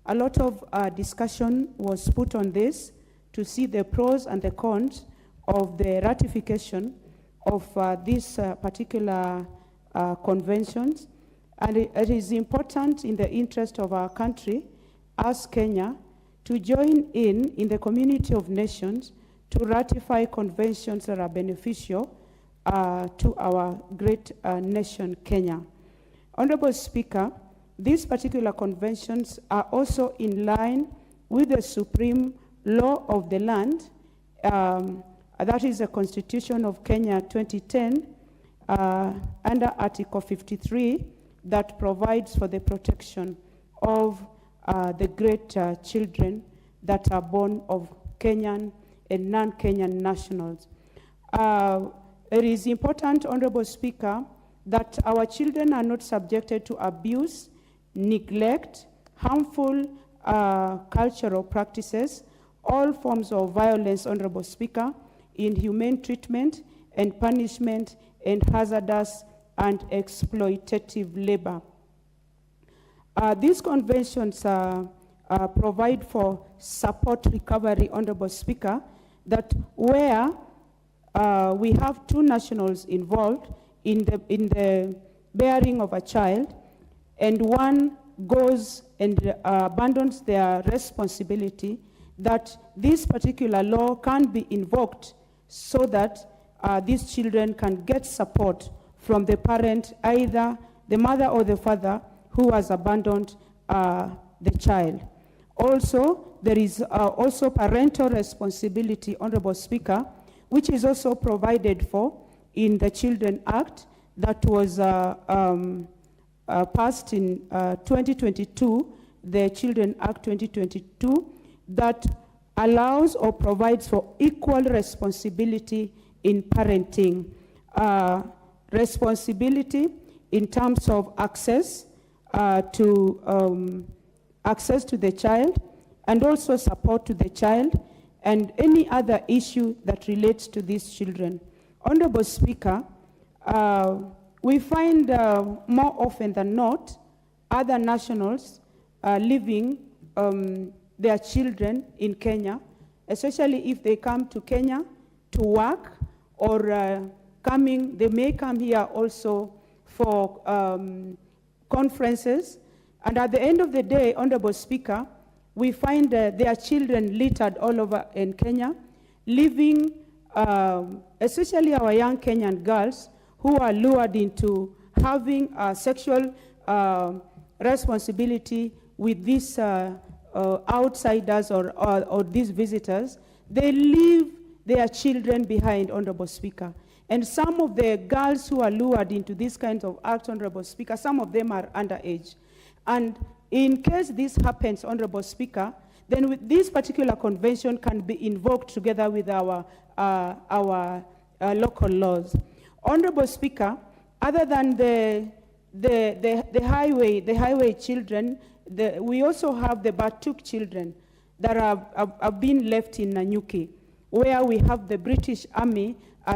a lot of discussion was put on this to see the pros and the cons of the ratification of these particular conventions. And it is important in the interest of our country, as Kenya, to join in the community of nations to ratify conventions that are beneficial to our great nation, Kenya. Honorable Speaker, these particular conventions are also in line with the supreme law of the land, that is the Constitution of Kenya 2010, under Article 53, that provides for the protection of the great children that are born of Kenyan and non-Kenyan nationals. It is important, Honorable Speaker, that our children are not subjected to abuse, neglect, harmful cultural practices, all forms of violence, Honorable Speaker, inhumane treatment and punishment, and hazardous and exploitative labor. These conventions provide for support recovery, Honorable Speaker, that where we have 2 nationals involved in the bearing of a child, and one goes and abandons their responsibility, that this particular law can be invoked so that these children can get support from the parent, either the mother or the father who has abandoned the child. Also, there is also parental responsibility, Honorable Speaker, which is also provided for in the Children Act that was passed in 2022, the Children Act 2022, that allows or provides for equal responsibility in parenting. Responsibility in terms of access to the child, and also support to the child, and any other issue that relates to these children. Honorable Speaker, we find more often than not other nationals leaving their children in Kenya, especially if they come to Kenya to work, or they may come here also for conferences. And at the end of the day, Honorable Speaker, we find their children littered all over in Kenya, leaving especially our young Kenyan girls who are lured into having sexual responsibility with these outsiders or these visitors. They leave their children behind, Honorable Speaker. And some of the girls who are lured into these kinds of acts, Honorable Speaker, some of them are underage. And in case this happens, Honorable Speaker, then with this particular convention can be invoked together with our local laws. Honorable Speaker, other than the highway children, we also have the Batuk children that have been left in Nanyuki, where we have the British Army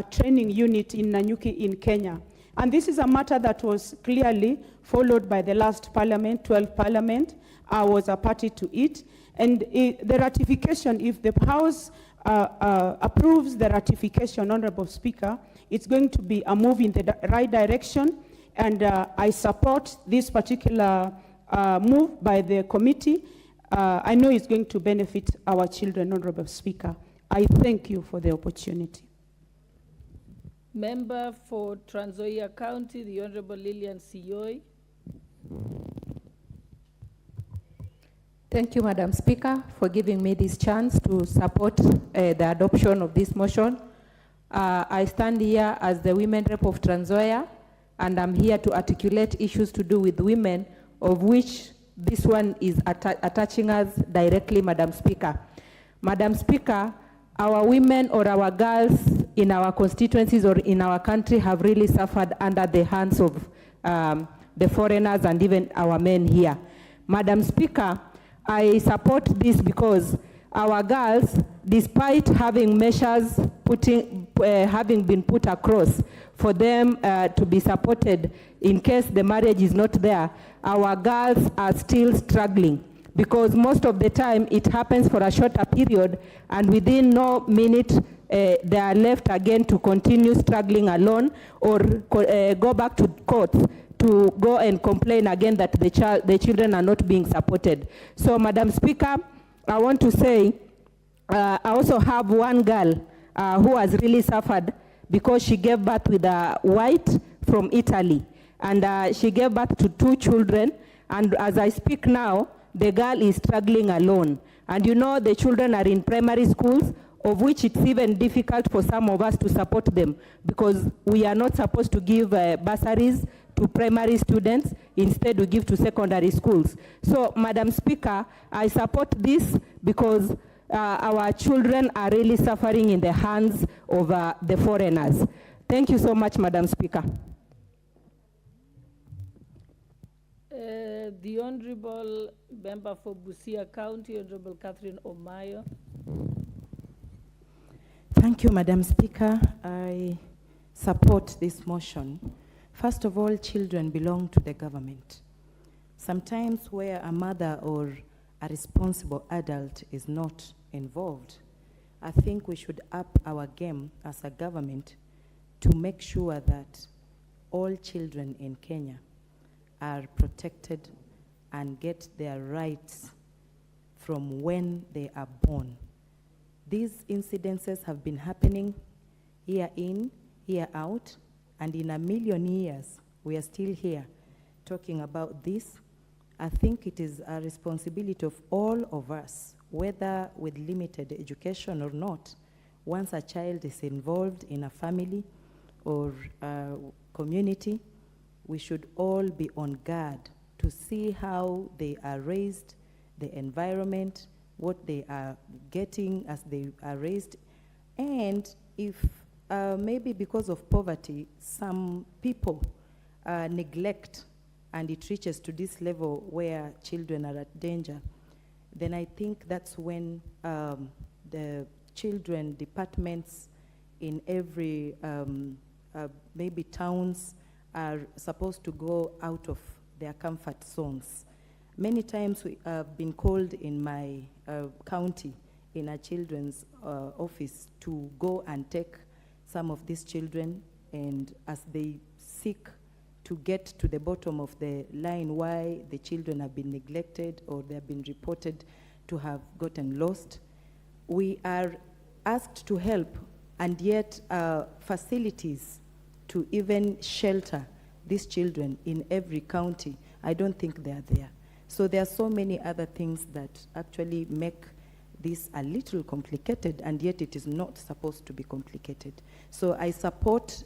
training unit in Nanyuki in Kenya. And this is a matter that was clearly followed by the last parliament, 12th parliament. I was a party to it. And the ratification, if the House approves the ratification, Honorable Speaker, it's going to be a move in the right direction, and I support this particular move by the committee. I know it's going to benefit our children, Honorable Speaker. I thank you for the opportunity.
Member for Trans Nzoia County, the Honorable Lillian Siyoi.
Thank you, Madam Speaker, for giving me this chance to support the adoption of this motion. I stand here as the women rep of Trans Nzoia, and I'm here to articulate issues to do with women, of which this one is attaching us directly, Madam Speaker. Madam Speaker, our women or our girls in our constituencies or in our country have really suffered under the hands of the foreigners and even our men here. Madam Speaker, I support this because our girls, despite having measures having been put across for them to be supported in case the marriage is not there, our girls are still struggling, because most of the time it happens for a shorter period, and within no minute they are left again to continue struggling alone, or go back to court to go and complain again that the children are not being supported. So, Madam Speaker, I want to say, I also have one girl who has really suffered because she gave birth with a white from Italy, and she gave birth to 2 children, and as I speak now, the girl is struggling alone. And you know, the children are in primary schools, of which it's even difficult for some of us to support them, because we are not supposed to give bursaries to primary students. Instead, we give to secondary schools. So, Madam Speaker, I support this because our children are really suffering in the hands of the foreigners. Thank you so much, Madam Speaker.
The Honorable Member for Busia County, Honorable Catherine Omayo.
Thank you, Madam Speaker. I support this motion. First of all, children belong to the government. Sometimes where a mother or a responsible adult is not involved, I think we should up our game as a government to make sure that all children in Kenya are protected and get their rights from when they are born. These incidences have been happening year in, year out, and in a million years, we are still here talking about this. I think it is a responsibility of all of us, whether with limited education or not. Once a child is involved in a family or a community, we should all be on guard to see how they are raised, the environment, what they are getting as they are raised, and if maybe because of poverty, some people neglect and it reaches to this level where children are at danger, then I think that's when the children departments in every maybe towns are supposed to go out of their comfort zones. Many times we have been called in my county, in a children's office, to go and take some of these children, and as they seek to get to the bottom of the line why the children have been neglected or they have been reported to have gotten lost, we are asked to help, and yet facilities to even shelter these children in every county, I don't think they are there. So there are so many other things that actually make this a little complicated, and yet it is not supposed to be complicated. So I support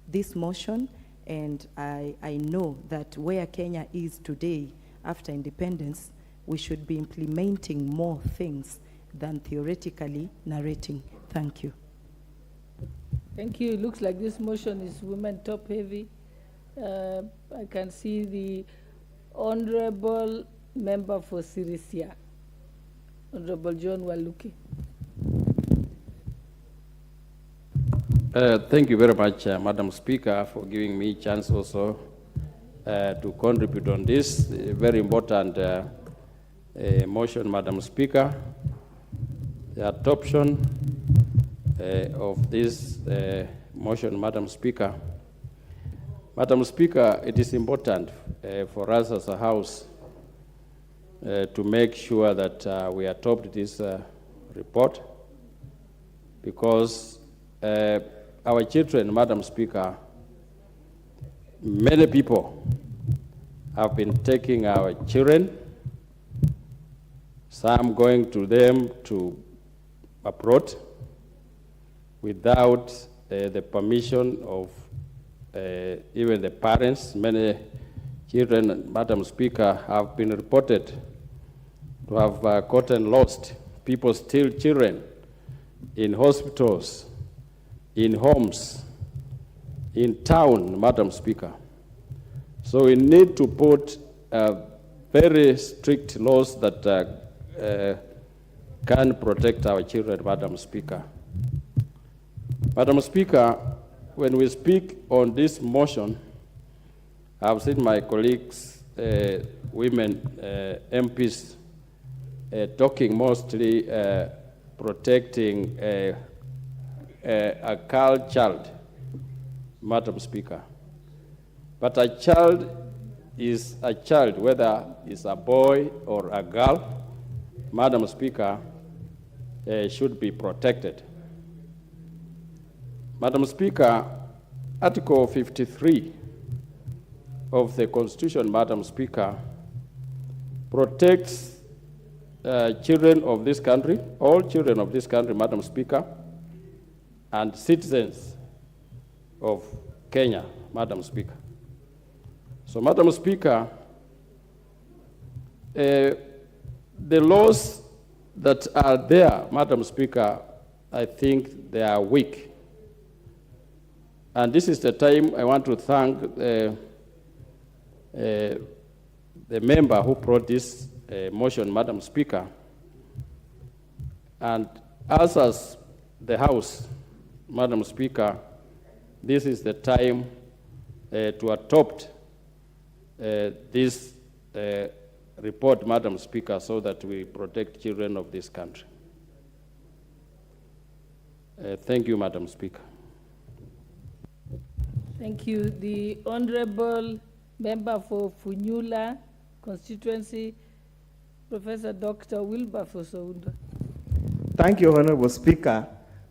this motion, and I know that where Kenya is today after independence, we should be implementing more things than theoretically narrating. Thank you.
Thank you. It looks like this motion is women top heavy. I can see the Honorable Member for Sirisia, Honorable John Waluki.
Thank you very much, Madam Speaker, for giving me a chance also to contribute on this very important motion, Madam Speaker, the adoption of this motion, Madam Speaker. Madam Speaker, it is important for us as a House to make sure that we adopt this report, because our children, Madam Speaker, many people have been taking our children, some going to them to abroad without the permission of even the parents. Many children, Madam Speaker, have been reported to have gotten lost. People steal children in hospitals, in homes, in town, Madam Speaker. So we need to put very strict laws that can protect our children, Madam Speaker. Madam Speaker, when we speak on this motion, I've seen my colleagues, women MPs, talking mostly protecting a girl child, Madam Speaker. But a child is a child, whether it's a boy or a girl, Madam Speaker, should be protected. Madam Speaker, Article 53 of the Constitution, Madam Speaker, protects children of this country, all children of this country, Madam Speaker, and citizens of Kenya, Madam Speaker. So, Madam Speaker, the laws that are there, Madam Speaker, I think they are weak. And this is the time I want to thank the member who brought this motion, Madam Speaker. And us as the House, Madam Speaker, this is the time to adopt this report, Madam Speaker, so that we protect children of this country. Thank you, Madam Speaker.
Thank you. The Honorable Member for Funyula Constituency, Professor Dr. Wilberforce Ounda.
Thank you, Honorable Speaker.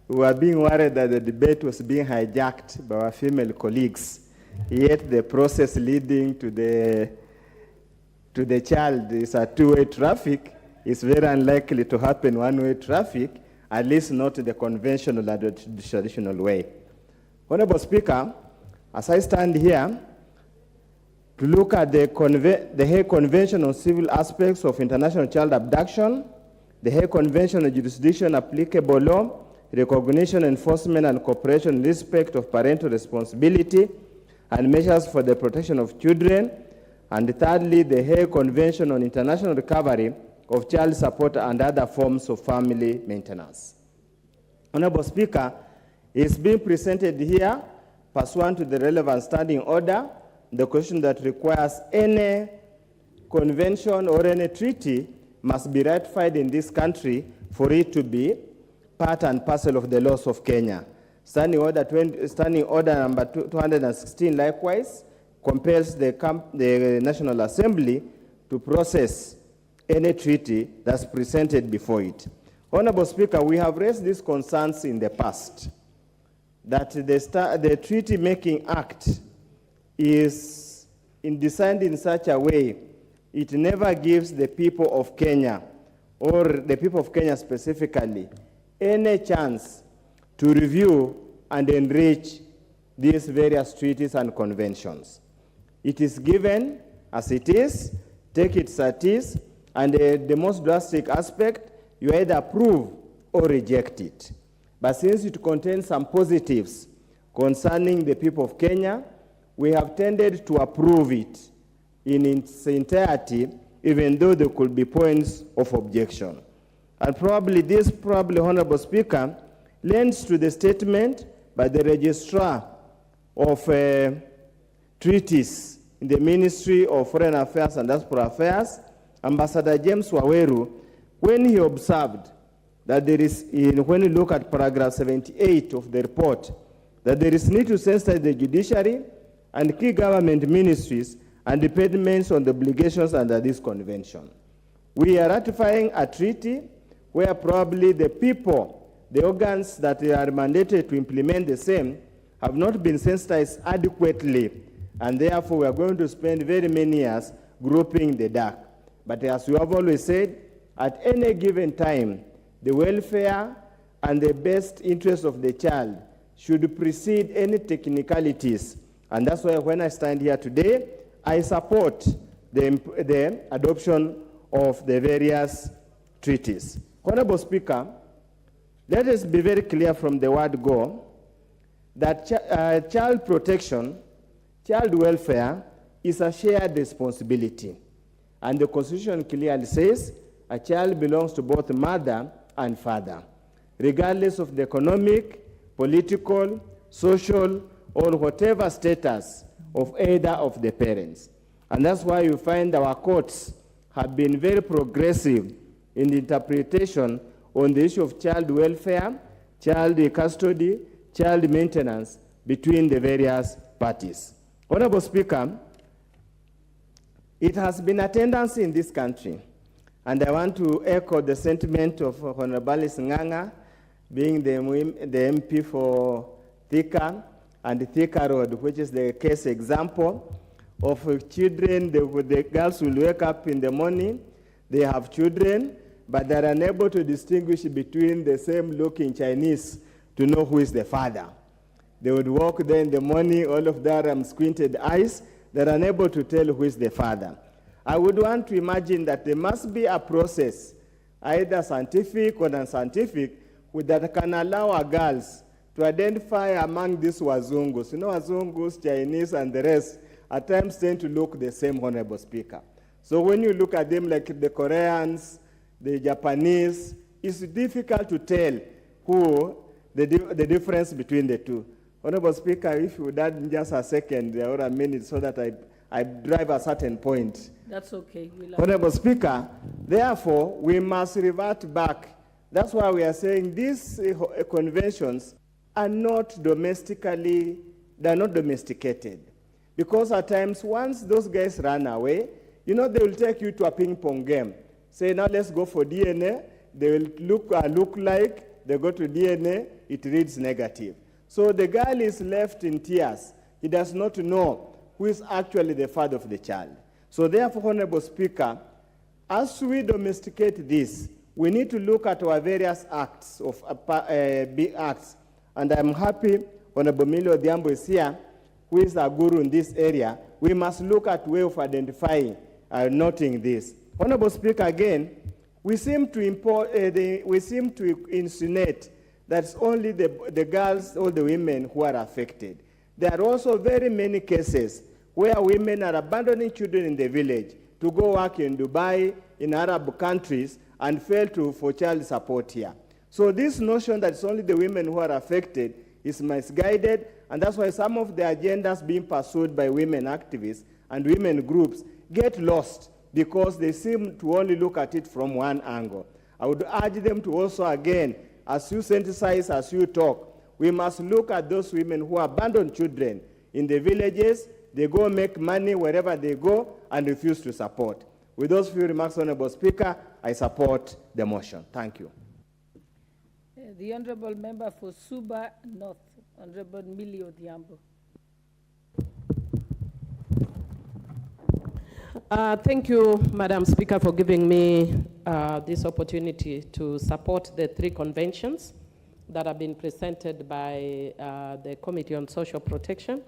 We were being worried that the debate was being hijacked by our female colleagues, yet the process leading to the child is a two-way traffic. It's very unlikely to happen one-way traffic, at least not the conventional or the traditional way. Honorable Speaker, as I stand here to look at the Hague Convention on Civil Aspects of International Child Abduction, the Hague Convention on Jurisdiction Applicable Law, Recognition, Enforcement, and Cooperation in respect of parental responsibility, and measures for the protection of children, and thirdly, the Hague Convention on International Recovery of Child Support and other forms of family maintenance. Honorable Speaker, it's being presented here pursuant to the relevant standing order, the question that requires any convention or any treaty must be ratified in this country for it to be part and parcel of the laws of Kenya. Standing order number 216 likewise compels the National Assembly to process any treaty that's presented before it. Honorable Speaker, we have raised these concerns in the past, that the Treaty-Making Act is designed in such a way it never gives the people of Kenya, or the people of Kenya specifically, any chance to review and enrich these various treaties and conventions. It is given as it is, take it as it is, and the most drastic aspect, you either approve or reject it. But since it contains some positives concerning the people of Kenya, we have tended to approve it in its entirety, even though there could be points of objection. And this, Honorable Speaker, lends to the statement by the Registrar of Treaties in the Ministry of Foreign Affairs and Diaspora Affairs, Ambassador James Waweru, when he observed that there is, when you look at paragraph 78 of the report, that there is need to sensitize the judiciary and key government ministries and departments on the obligations under this convention. We are ratifying a treaty where probably the people, the organs that are mandated to implement the same, have not been sensitized adequately, and therefore we are going to spend very many years groping the dark. But as we have always said, at any given time, the welfare and the best interest of the child should precede any technicalities. And that's why when I stand here today, I support the adoption of the various treaties. Honorable Speaker, let us be very clear from the word go that child protection, child welfare is a shared responsibility. And the Constitution clearly says a child belongs to both mother and father, regardless of the economic, political, social, or whatever status of either of the parents. And that's why you find our courts have been very progressive in the interpretation on the issue of child welfare, child custody, child maintenance between the various parties. Honorable Speaker, it has been a tendency in this country, and I want to echo the sentiment of Honorable Nganga, being the MP for Thika and Thika Road, which is the case example of children. The girls will wake up in the morning, they have children, but they're unable to distinguish between the same looking Chinese to know who is the father. They would walk there in the morning, all of them squinted eyes, they're unable to tell who is the father. I would want to imagine that there must be a process, either scientific or unscientific, that can allow our girls to identify among these Wazungus. You know, Wazungus, Chinese, and the rest at times tend to look the same, Honorable Speaker. So when you look at them like the Koreans, the Japanese, it's difficult to tell who the difference between the two. Honorable Speaker, if you would add just a second or a minute so that I drive a certain point.
That's okay.
Honorable Speaker, therefore, we must revert back. That's why we are saying these conventions are not domesticated. Because at times, once those guys run away, you know, they will take you to a ping pong game. Say, now let's go for DNA. They will look like, they go to DNA, it reads negative. So the girl is left in tears. He does not know who is actually the father of the child. So therefore, Honorable Speaker, as we domesticate this, we need to look at our various acts, big acts. And I'm happy Honorable Millie Odhiambo is here, who is a guru in this area. We must look at way of identifying, noting this. Honorable Speaker, again, we seem to insinuate that it's only the girls or the women who are affected. There are also very many cases where women are abandoning children in the village to go work in Dubai, in Arab countries, and fail for child support here. So this notion that it's only the women who are affected is misguided, and that's why some of the agendas being pursued by women activists and women groups get lost because they seem to only look at it from one angle. I would urge them to also, again, as you synthesize, as you talk, we must look at those women who abandon children in the villages. They go make money wherever they go and refuse to support. With those few remarks, Honorable Speaker, I support the motion. Thank you.
The Honorable Member for Suba North, Honorable Millie Odhiambo.
Thank you, Madam Speaker, for giving me this opportunity to support the three conventions that have been presented by the Committee on Social Protection.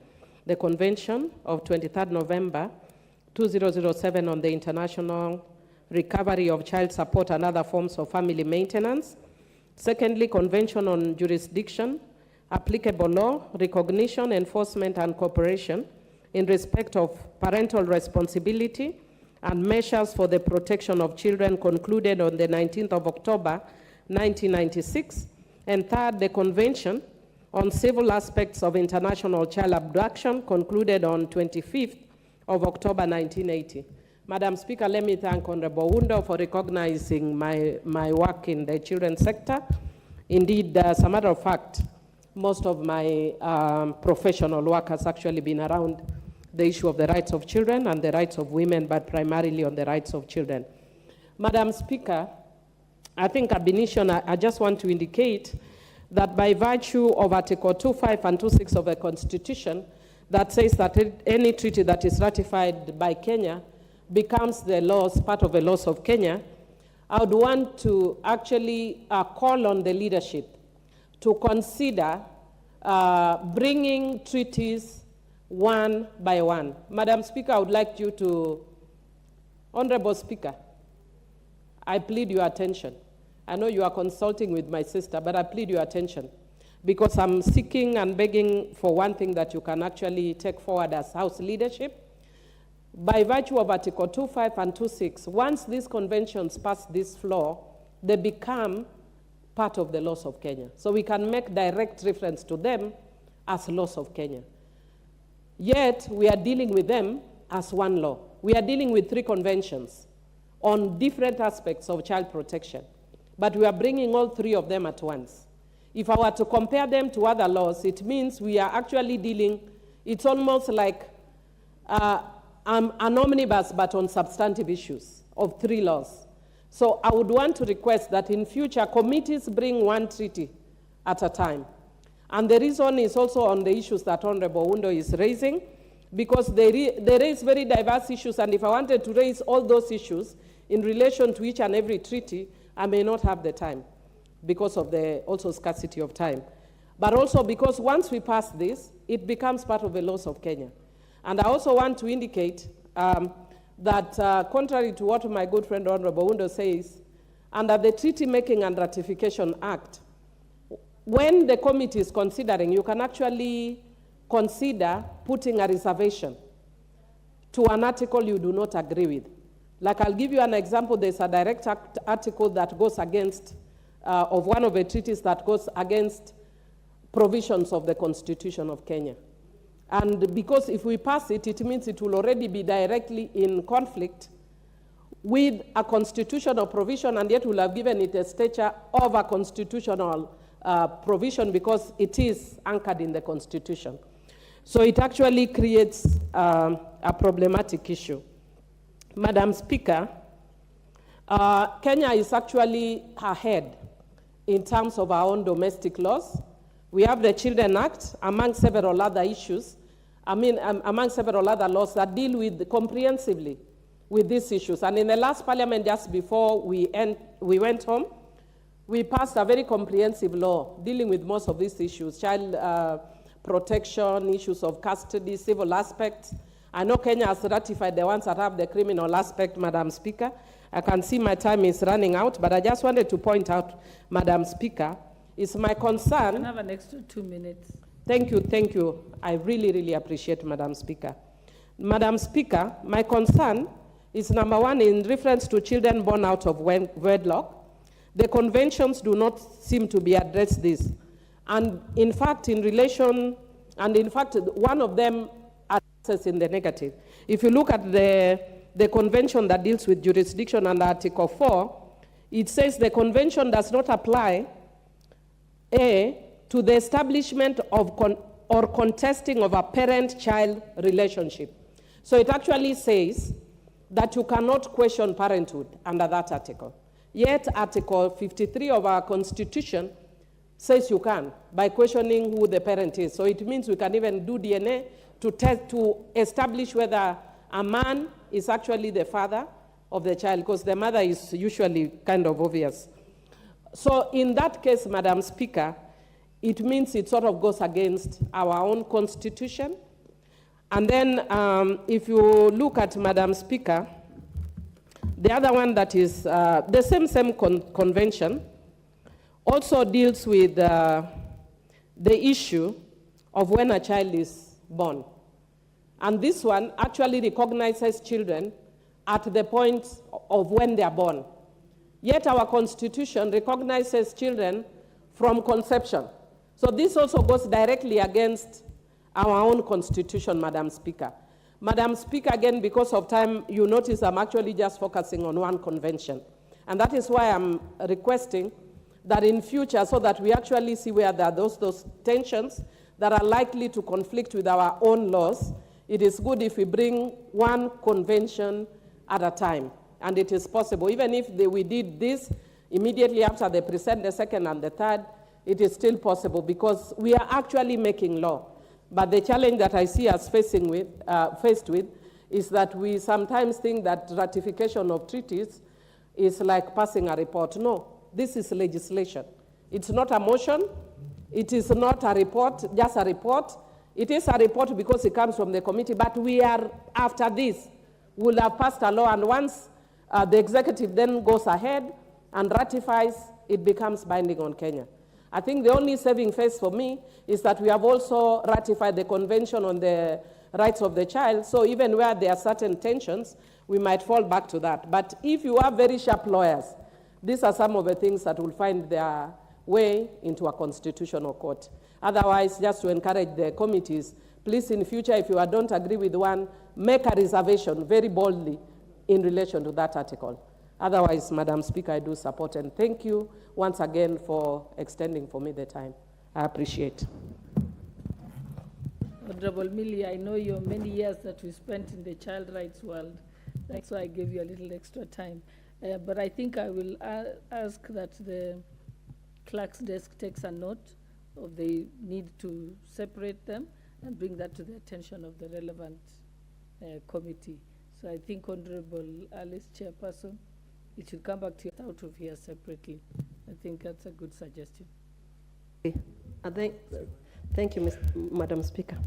The Convention of 23rd November 2007 on the International Recovery of Child Support and Other Forms of Family Maintenance. Secondly, Convention on Jurisdiction, Applicable Law, Recognition, Enforcement, and Cooperation in respect of parental responsibility and measures for the protection of children, concluded on the 19th of October, 1996. And third, the Convention on Civil Aspects of International Child Abduction, concluded on 25th of October, 1980. Madam Speaker, let me thank Honorable Wundo for recognizing my work in the children's sector. Indeed, as a matter of fact, most of my professional work has actually been around the issue of the rights of children and the rights of women, but primarily on the rights of children. Madam Speaker, I think ab initio, I just want to indicate that by virtue of Article 2.5 and 2.6 of the Constitution, that says that any treaty that is ratified by Kenya becomes the laws, part of the laws of Kenya, I would want to actually call on the leadership to consider bringing treaties one by one. Madam Speaker, I would like you to, Honorable Speaker, I plead your attention. I know you are consulting with my sister, but I plead your attention because I'm seeking and begging for one thing that you can actually take forward as House leadership. By virtue of Article 2.5 and 2.6, once these conventions pass this floor, they become part of the laws of Kenya. So we can make direct reference to them as laws of Kenya. Yet, we are dealing with them as one law. We are dealing with 3 conventions on different aspects of child protection, but we are bringing all 3 of them at once. If I were to compare them to other laws, it means we are actually dealing, it's almost like an omnibus, but on substantive issues of 3 laws. So I would want to request that in future, committees bring 1 treaty at a time. And the reason is also on the issues that Honorable Wundo is raising, because they raise very diverse issues, and if I wanted to raise all those issues in relation to each and every treaty, I may not have the time because of the also scarcity of time. But also because once we pass this, it becomes part of the laws of Kenya. And I also want to indicate that contrary to what my good friend Honorable Wundo says, under the Treaty Making and Ratification Act, when the committee is considering, you can actually consider putting a reservation to an article you do not agree with. Like I'll give you an example, there's a direct article that goes against, of one of the treaties that goes against provisions of the Constitution of Kenya. And because if we pass it, it means it will already be directly in conflict with a constitutional provision, and yet will have given it a stature of a constitutional provision because it is anchored in the Constitution. So it actually creates a problematic issue. Madam Speaker, Kenya is actually ahead in terms of our own domestic laws. We have the Children Act, among several other issues, among several other laws that deal with comprehensively with these issues. And in the last parliament, just before we went home, we passed a very comprehensive law dealing with most of these issues, child protection, issues of custody, civil aspects. I know Kenya has ratified the ones that have the criminal aspect, Madam Speaker. I can see my time is running out, but I just wanted to point out, Madam Speaker, it's my concern.
You can have an extra 2 minutes.
Thank you, thank you. I really, really appreciate, Madam Speaker. Madam Speaker, my concern is number 1, in reference to children born out of wedlock. The conventions do not seem to be addressed this. And in fact, one of them addresses in the negative. If you look at the convention that deals with jurisdiction under Article 4, it says the convention does not apply, A, to the establishment of or contesting of a parent-child relationship. So it actually says that you cannot question parenthood under that article. Yet Article 53 of our Constitution says you can by questioning who the parent is. So it means we can even do DNA to establish whether a man is actually the father of the child, because the mother is usually kind of obvious. So in that case, Madam Speaker, it means it sort of goes against our own Constitution. And then if you look at, Madam Speaker, the other one that is the same convention also deals with the issue of when a child is born. And this one actually recognizes children at the point of when they are born. Yet our Constitution recognizes children from conception. So this also goes directly against our own Constitution, Madam Speaker. Madam Speaker, again, because of time, you notice I'm actually just focusing on one convention. And that is why I'm requesting that in future, so that we actually see where there are those tensions that are likely to conflict with our own laws, it is good if we bring one convention at a time. And it is possible. Even if we did this immediately after they present the second and the third, it is still possible because we are actually making law. But the challenge that I see us faced with is that we sometimes think that ratification of treaties is like passing a report. No, this is legislation. It's not a motion. It is not a report, just a report. It is a report because it comes from the committee, but we are, after this, we'll have passed a law, and once the executive then goes ahead and ratifies, it becomes binding on Kenya. I think the only saving face for me is that we have also ratified the Convention on the Rights of the Child, so even where there are certain tensions, we might fall back to that. But if you are very sharp lawyers, these are some of the things that will find their way into a constitutional court. Otherwise, just to encourage the committees, please in future, if you don't agree with one, make a reservation very boldly in relation to that article. Otherwise, Madam Speaker, I do support, and thank you once again for extending for me the time. I appreciate.
Honorable Millie, I know your many years that we spent in the child rights world, so I gave you a little extra time. But I think I will ask that the clerk's desk takes a note of the need to separate them and bring that to the attention of the relevant committee. So I think, Honorable Alice, Chairperson, it should come back to you out of here separately. I think that's a good suggestion.
Thank you, Madam Speaker.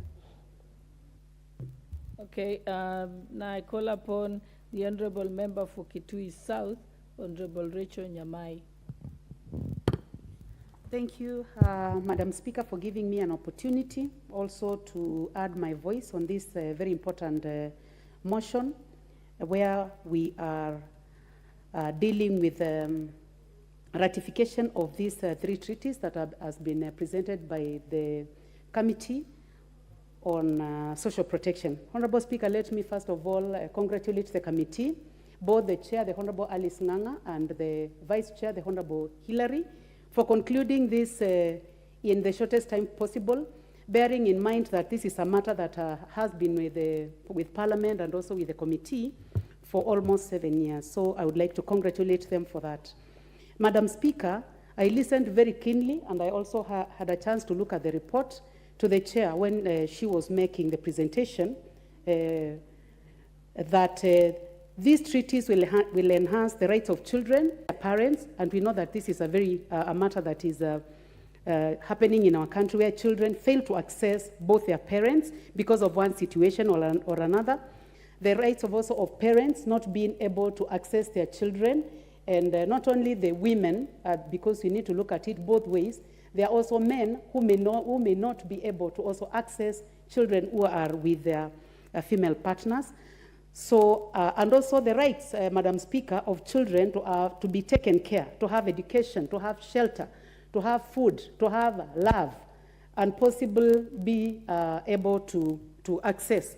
Okay, now I call upon the Honorable Member for Kitui South, Honorable Rachel Nyamai.
Thank you, Madam Speaker, for giving me an opportunity also to add my voice on this very important motion where we are dealing with ratification of these three treaties that has been presented by the Committee on Social Protection. Honorable Speaker, let me first of all congratulate the committee, both the Chair, the Honorable Alice Nganga, and the Vice Chair, the Honorable Hillary, for concluding this in the shortest time possible, bearing in mind that this is a matter that has been with Parliament and also with the committee for almost 7 years. So I would like to congratulate them for that. Madam Speaker, I listened very keenly, and I also had a chance to look at the report to the chair when she was making the presentation, that these treaties will enhance the rights of children, their parents, and we know that this is a matter that is happening in our country where children fail to access both their parents because of one situation or another. The rights of parents not being able to access their children, and not only the women, because we need to look at it both ways. There are also men who may not be able to also access children who are with their female partners. So, and also the rights, Madam Speaker, of children to be taken care, to have education, to have shelter, to have food, to have love, and possibly be able to access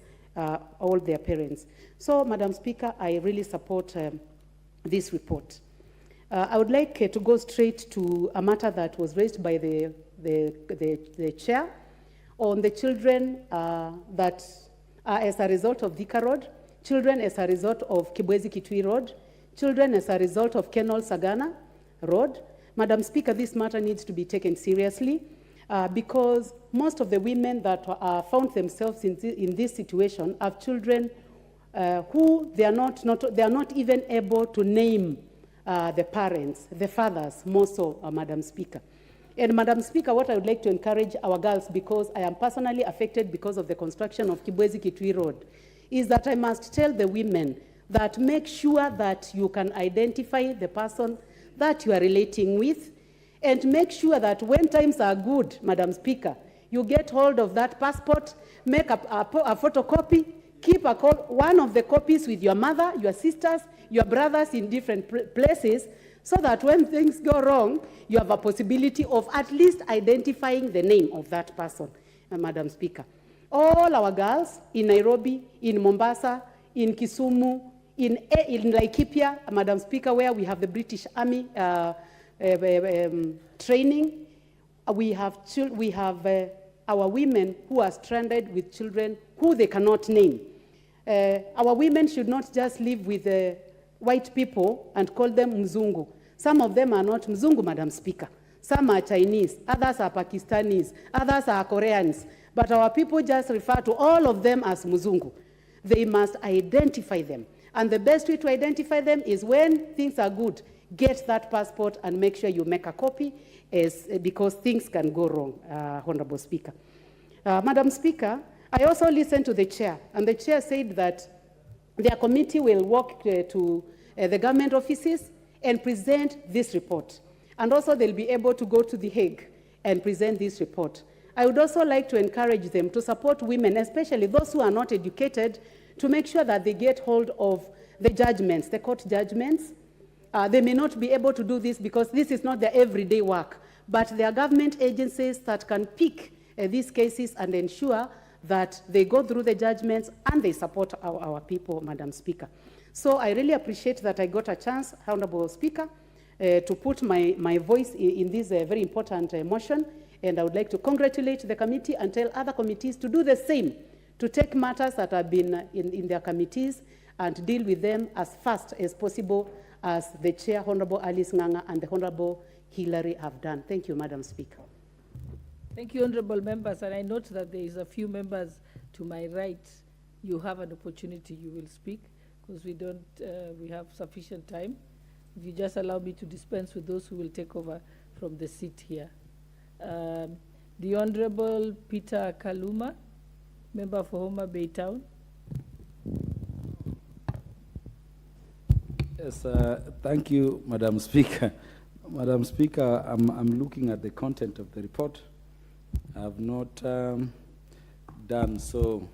all their parents. So, Madam Speaker, I really support this report. I would like to go straight to a matter that was raised by the chair on the children that are as a result of Thika Road, children as a result of Kibwezi Kitui Road, children as a result of Kenol Sagana Road. Madam Speaker, this matter needs to be taken seriously because most of the women that found themselves in this situation have children who they are not even able to name the parents, the fathers, more so, Madam Speaker. And Madam Speaker, what I would like to encourage our girls, because I am personally affected because of the construction of Kibwezi Kitui Road, is that I must tell the women that make sure that you can identify the person that you are relating with, and make sure that when times are good, Madam Speaker, you get hold of that passport, make a photocopy, keep one of the copies with your mother, your sisters, your brothers in different places, so that when things go wrong, you have a possibility of at least identifying the name of that person, Madam Speaker. All our girls in Nairobi, in Mombasa, in Kisumu, in Laikipia, Madam Speaker, where we have the British Army training, we have our women who are stranded with children who they cannot name. Our women should not just live with white people and call them Mzungu. Some of them are not Mzungu, Madam Speaker. Some are Chinese, others are Pakistanis, others are Koreans. But our people just refer to all of them as Mzungu. They must identify them. And the best way to identify them is when things are good, get that passport and make sure you make a copy because things can go wrong, Honorable Speaker. Madam Speaker, I also listened to the chair, and the chair said that their committee will walk to the government offices and present this report. And also they'll be able to go to The Hague and present this report. I would also like to encourage them to support women, especially those who are not educated, to make sure that they get hold of the judgments, the court judgments. They may not be able to do this because this is not their everyday work, but there are government agencies that can pick these cases and ensure that they go through the judgments and they support our people, Madam Speaker. So I really appreciate that I got a chance, Honorable Speaker, to put my voice in this very important motion, and I would like to congratulate the committee and tell other committees to do the same, to take matters that have been in their committees and deal with them as fast as possible, as the Chair, Honorable Alice Nganga, and the Honorable Hillary have done. Thank you, Madam Speaker.
Thank you, honorable members, and I note that there is a few members to my right. You have an opportunity, you will speak, because we have sufficient time. If you just allow me to dispense with those who will take over from the seat here. The Honorable Peter Kaluma, member for Homa Bay Town.
Yes, thank you, Madam Speaker. Madam Speaker, I'm looking at the content of the report. I have not done so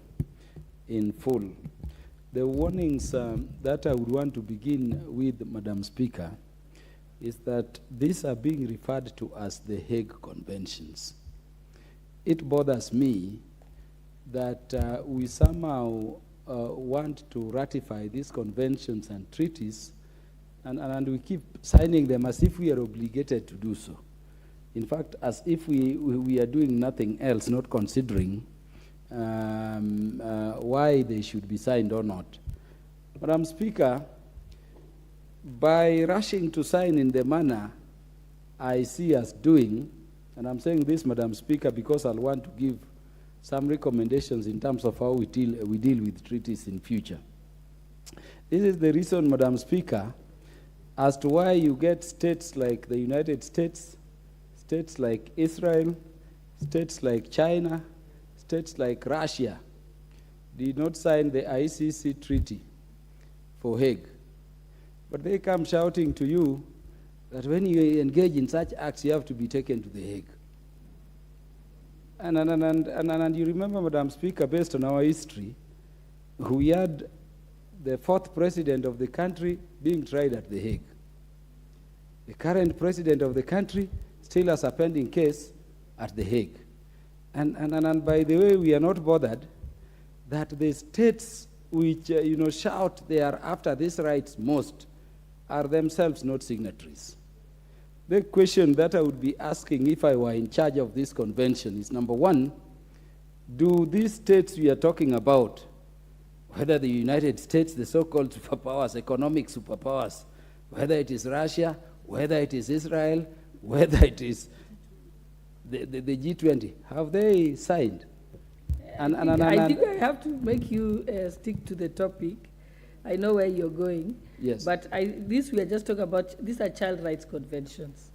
in full. The warnings that I would want to begin with, Madam Speaker, is that these are being referred to as the Hague Conventions. It bothers me that we somehow want to ratify these conventions and treaties, and we keep signing them as if we are obligated to do so. In fact, as if we are doing nothing else, not considering why they should be signed or not. Madam Speaker, by rushing to sign in the manner I see us doing, and I'm saying this, Madam Speaker, because I'll want to give some recommendations in terms of how we deal with treaties in future. This is the reason, Madam Speaker, as to why you get states like the United States, states like Israel, states like China, states like Russia did not sign the ICC treaty for Hague. But they come shouting to you that when you engage in such acts, you have to be taken to the Hague. And you remember, Madam Speaker, based on our history, we had the fourth president of the country being tried at the Hague. The current president of the country still has a pending case at the Hague. And by the way, we are not bothered that the states which shout they are after these rights most are themselves not signatories. The question that I would be asking if I were in charge of this convention is, number one, do these states we are talking about, whether the United States, the so-called superpowers, economic superpowers, whether it is Russia, whether it is Israel, whether it is the G20, have they signed?
I think I have to make you stick to the topic. I know where you're going.
Yes.
But we are just talking about, these are child rights conventions.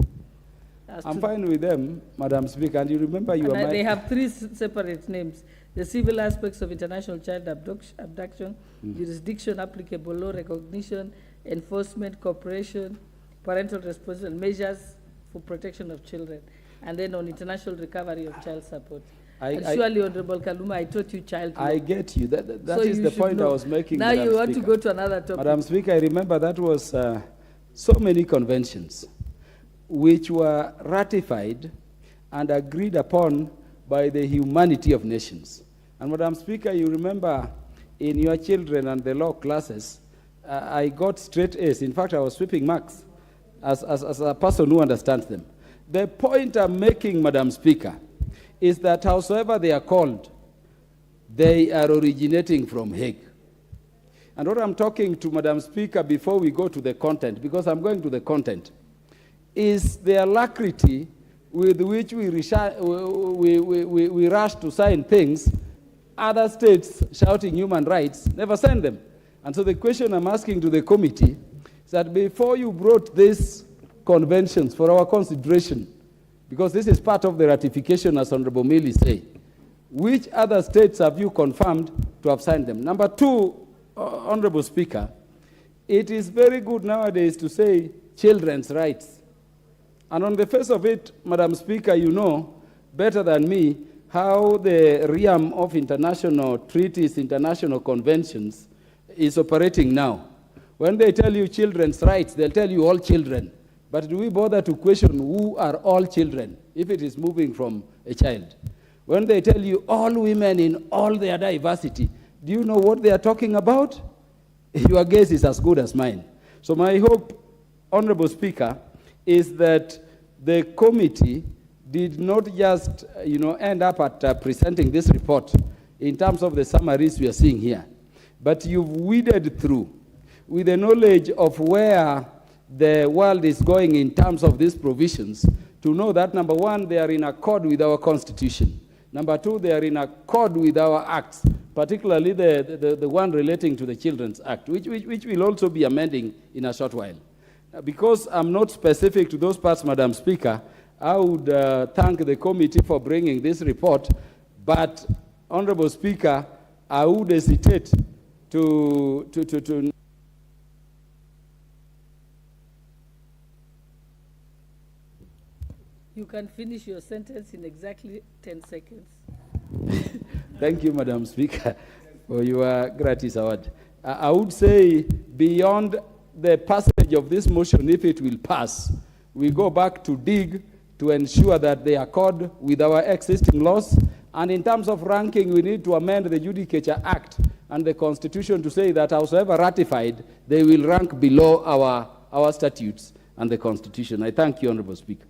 I'm fine with them, Madam Speaker, and you remember
they have three separate names. The civil aspects of international child abduction, jurisdiction, applicable law, recognition, enforcement, cooperation, parental responsibility, measures for protection of children, and then on international recovery of child support. Surely, Honorable Kaluma, I taught you child law.
I get you. That so is the point I was making,
Now
Madam
you want
Speaker.
to go to another topic.
Madam Speaker, I remember that was so many conventions which were ratified and agreed upon by the humanity of nations. And Madam Speaker, you remember in your children and the law classes, I got straight A's. In fact, I was sweeping marks as a person who understands them. The point I'm making, Madam Speaker, is that howsoever they are called, they are originating from Hague. And what I'm talking to Madam Speaker before we go to the content, because I'm going to the content, is the alacrity with which we rush to sign things. Other states shouting human rights never send them. And so the question I'm asking to the committee is that before you brought these conventions for our consideration, because this is part of the ratification, as Honorable Millie say, which other states have you confirmed to have signed them? Number two, Honorable Speaker, it is very good nowadays to say children's rights. And on the face of it, Madam Speaker, you know better than me how the realm of international treaties, international conventions is operating now. When they tell you children's rights, they'll tell you all children. But do we bother to question who are all children if it is moving from a child? When they tell you all women in all their diversity, do you know what they are talking about? Your guess is as good as mine. So my hope, Honorable Speaker, is that the committee did not just end up at presenting this report in terms of the summaries we are seeing here, but you've weeded through with the knowledge of where the world is going in terms of these provisions to know that, number one, they are in accord with our Constitution. Number two, they are in accord with our acts, particularly the one relating to the Children's Act, which we'll also be amending in a short while. Because I'm not specific to those parts, Madam Speaker, I would thank the committee for bringing this report, but, Honorable Speaker, I would hesitate to
You can finish your sentence in exactly 10 seconds.
Thank you, Madam Speaker, for your gratis award. I would say beyond the passage of this motion, if it will pass, we go back to dig to ensure that they accord with our existing laws. And in terms of ranking, we need to amend the Judicature Act and the Constitution to say that howsoever ratified, they will rank below our statutes and the Constitution. I thank you, Honorable Speaker.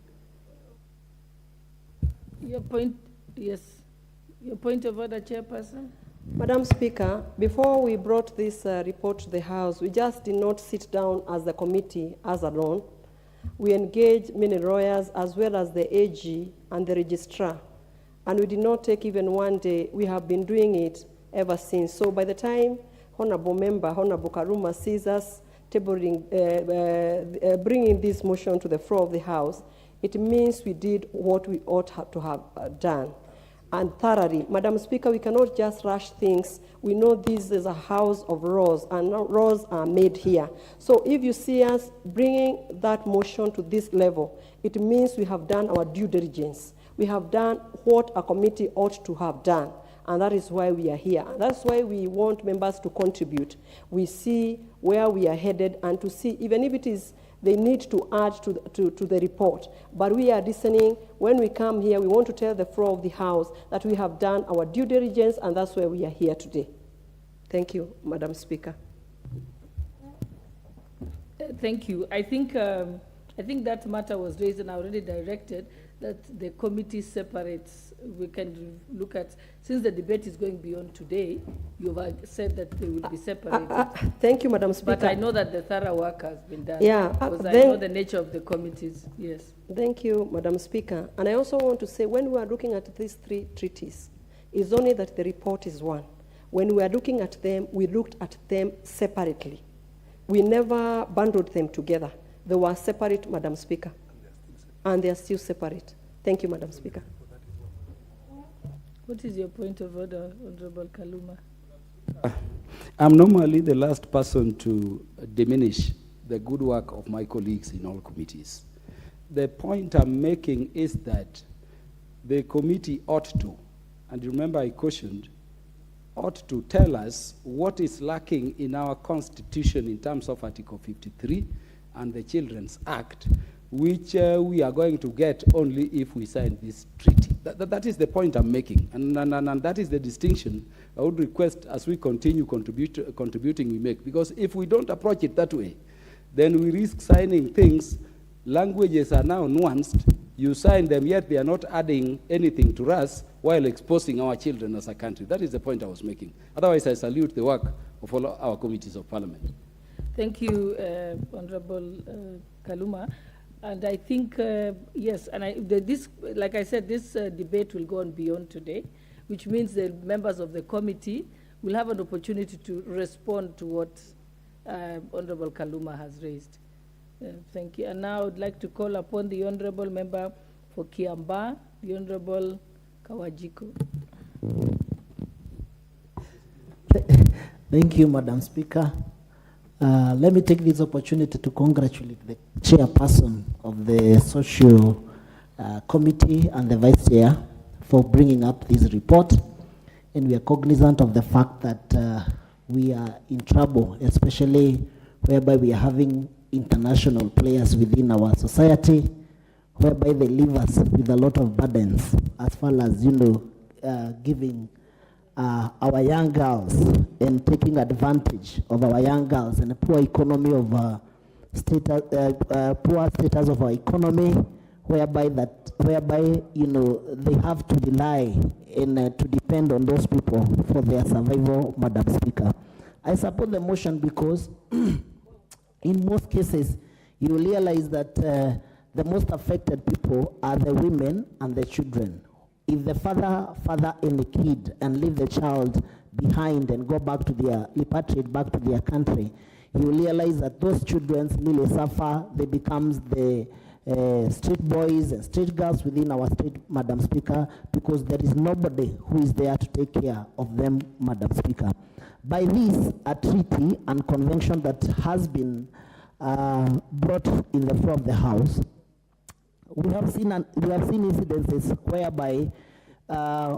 Your point, yes. Your point of order, Chairperson.
Madam Speaker, before we brought this report to the House, we just did not sit down as the committee as alone. We engaged many lawyers as well as the AG and the registrar. And we did not take even one day. We have been doing it ever since. So by the time Honorable Member, Honorable Karuma sees us tabling, bringing this motion to the floor of the House, it means we did what we ought to have done. And thoroughly, Madam Speaker, we cannot just rush things. We know this is a house of laws, and laws are made here. So if you see us bringing that motion to this level, it means we have done our due diligence. We have done what a committee ought to have done, and that is why we are here. And that's why we want members to contribute. We see where we are headed, and to see, even if it is they need to add to the report. But we are listening. When we come here, we want to tell the floor of the House that we have done our due diligence, and that's why we are here today. Thank you, Madam Speaker.
Thank you. I think that matter was raised and already directed that the committee separates. We can look at, since the debate is going beyond today, you've said that they will be separated.
Thank you, Madam Speaker.
But I know that the thorough work has been done.
Yeah.
Because I know the nature of the committees. Yes.
Thank you, Madam Speaker. And I also want to say, when we are looking at these three treaties, it's only that the report is one. When we are looking at them, we looked at them separately. We never bundled them together. They were separate, Madam Speaker. And they are still separate. Thank you, Madam Speaker.
What is your point of order, Honorable Kaluma?
I'm normally the last person to diminish the good work of my colleagues in all committees. The point I'm making is that the committee ought to, and remember I cautioned, ought to tell us what is lacking in our Constitution in terms of Article 53 and the Children's Act, which we are going to get only if we sign this treaty. That is the point I'm making, and that is the distinction I would request as we continue contributing we make, because if we don't approach it that way, then we risk signing things. Languages are now nuanced. You sign them, yet they are not adding anything to us while exposing our children as a country. That is the point I was making. Otherwise, I salute the work of all our committees of parliament.
Thank you, Honorable Kaluma. And I think, yes, and this, like I said, this debate will go on beyond today, which means the members of the committee will have an opportunity to respond to what Honorable Kaluma has raised. Thank you. And now I'd like to call upon the Honorable Member for Kiambaa, the Honorable Kawajiko.
Thank you, Madam Speaker. Let me take this opportunity to congratulate the chairperson of the Social Committee and the Vice Chair for bringing up this report. And we are cognizant of the fact that we are in trouble, especially whereby we are having international players within our society, whereby they leave us with a lot of burdens as far as, giving our young girls and taking advantage of our young girls and the poor economy of poor status of our economy, whereby they have to rely and to depend on those people for their survival, Madam Speaker. I support the motion because in most cases you realize that the most affected people are the women and the children. If the father and the kid and leave the child behind and go back to repatriate back to their country, you realize that those children really suffer. They become the street boys and street girls within our state, Madam Speaker, because there is nobody who is there to take care of them, Madam Speaker. By this, a treaty and convention that has been brought in the floor of the House, we have seen incidences whereby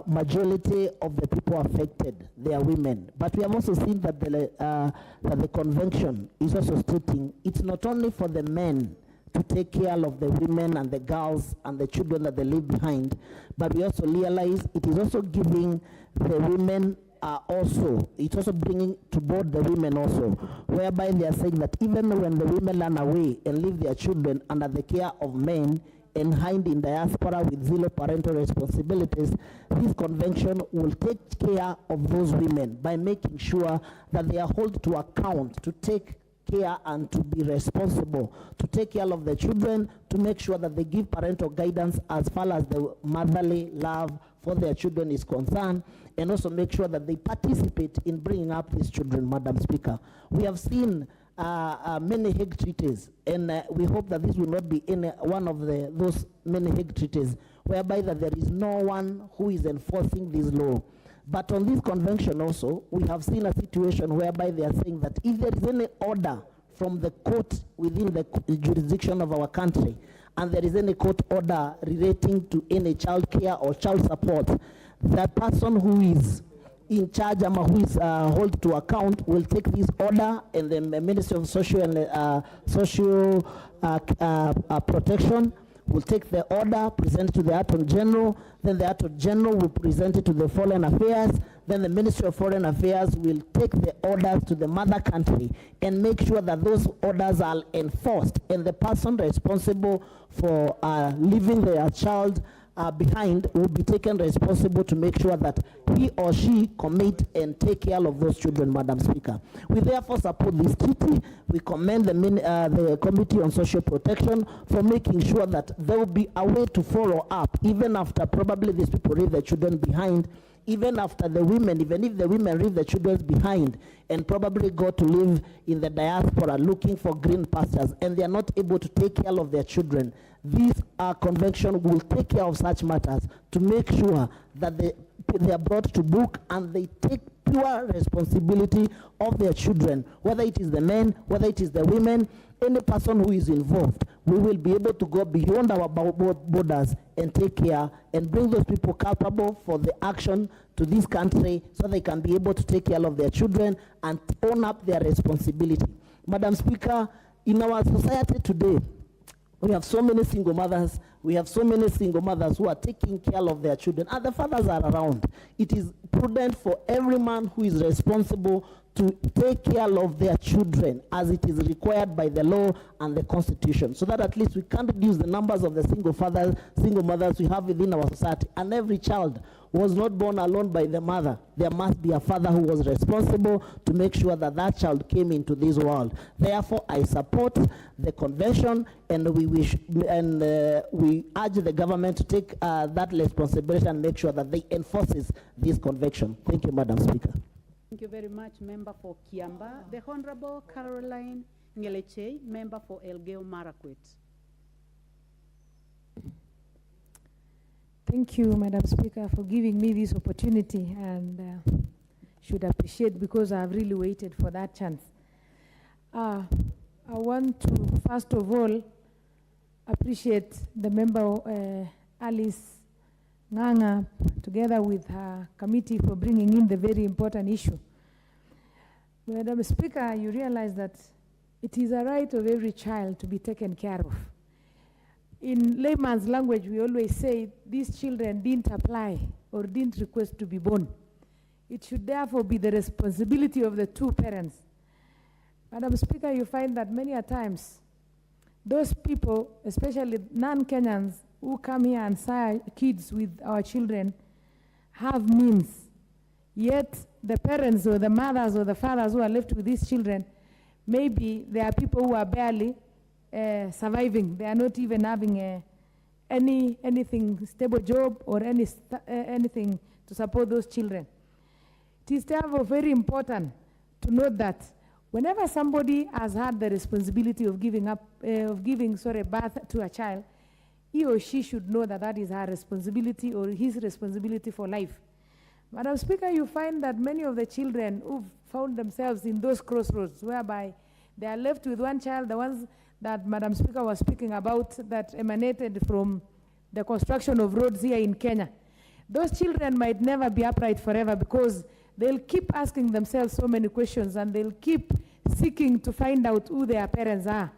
majority of the people affected, they are women. But we have also seen that the convention is also stating it's not only for the men to take care of the women and the girls and the children that they leave behind, but we also realize it is also giving the women it's also bringing to board the women also, whereby they are saying that even when the women run away and leave their children under the care of men and hide in diaspora with zero parental responsibilities, this convention will take care of those women by making sure that they are held to account to take care and to be responsible, to take care of the children, to make sure that they give parental guidance as far as the motherly love for their children is concerned, and also make sure that they participate in bringing up these children, Madam Speaker. We have seen many Hague treaties, and we hope that this will not be one of those many Hague treaties, whereby that there is no one who is enforcing this law. But on this convention also, we have seen a situation whereby they are saying that if there is any order from the court within the jurisdiction of our country, and there is any court order relating to any child care or child support, the person who is in charge or who is held to account will take this order, and the Ministry of Social and Protection will take the order, present it to the Attorney General, then the Attorney General will present it to the Foreign Affairs, then the Ministry of Foreign Affairs will take the orders to the mother country and make sure that those orders are enforced, and the person responsible for leaving their child behind will be taken responsible to make sure that he or she commit and take care of those children, Madam Speaker. We therefore support this treaty. We commend the Committee on Social Protection for making sure that there will be a way to follow up, even after probably these people leave their children behind, even after the women, even if the women leave the children behind and probably go to live in the diaspora looking for green pastures, and they are not able to take care of their children. This convention will take care of such matters to make sure that they are brought to book and they take pure responsibility of their children, whether it is the men, whether it is the women, any person who is involved. We will be able to go beyond our borders and take care and bring those people culpable for the action to this country so they can be able to take care of their children and own up their responsibility. Madam Speaker, in our society today, We have so many single mothers. We have so many single mothers who are taking care of their children, and the fathers are around. It is prudent for every man who is responsible to take care of their children as it is required by the law and the Constitution, so that at least we can reduce the numbers of the single mothers we have within our society. And every child was not born alone by the mother. There must be a father who was responsible to make sure that that child came into this world. Therefore, I support the convention, and we urge the government to take that responsibility and make sure that they enforces this convention. Thank you, Madam Speaker.
Thank you very much, Member for Kiamba. The Honorable Caroline Ngeleche, Member for Elgeyo Marakwet.
Thank you, Madam Speaker, for giving me this opportunity, and should appreciate, because I've really waited for that chance. I want to, first of all, appreciate the member, Alice Nganga, together with her committee, for bringing in the very important issue. Madam Speaker, you realize that it is a right of every child to be taken care of. In layman's language, we always say these children didn't apply or didn't request to be born. It should therefore be the responsibility of the two parents. Madam Speaker, you find that many a times, those people, especially non-Kenyans, who come here and sire kids with our children, have means. Yet the parents or the mothers or the fathers who are left with these children, maybe there are people who are barely surviving. They are not even having anything stable job or anything to support those children. It is therefore very important to note that whenever somebody has had the responsibility of giving birth to a child, he or she should know that that is her responsibility or his responsibility for life. Madam Speaker, you find that many of the children who've found themselves in those crossroads, whereby they are left with one child, the ones that Madam Speaker was speaking about that emanated from the construction of roads here in Kenya. Those children might never be upright forever, because they'll keep asking themselves so many questions, and they'll keep seeking to find out who their parents are.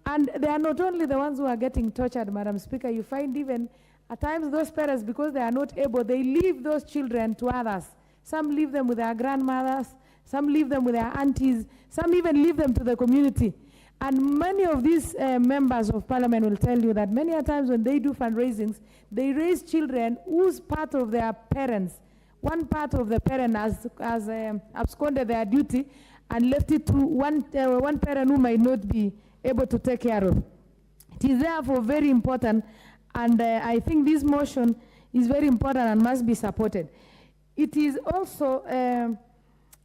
And they are not only the ones who are getting tortured, Madam Speaker. You find even at times those parents, because they are not able, they leave those children to others. Some leave them with their grandmothers, some leave them with their aunties, some even leave them to the community. And many of these members of parliament will tell you that many a times when they do fundraisings, they raise children whose part of their parents, one part of the parent has absconded their duty and left it to one parent who might not be able to take care of. It is therefore very important, and I think this motion is very important and must be supported. It is also,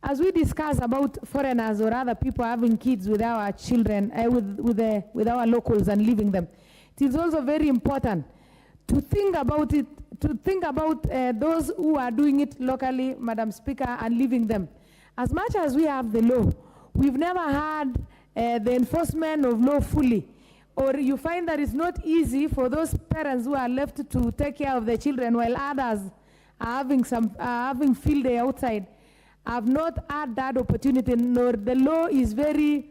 as we discuss about foreigners or other people having kids with our children, with our locals and leaving them, it is also very important to think about it, to think about those who are doing it locally, Madam Speaker, and leaving them. As much as we have the law, we've never had the enforcement of law fully. Or you find that it's not easy for those parents who are left to take care of their children, while others are having field day outside. I've not had that opportunity, nor the law is very,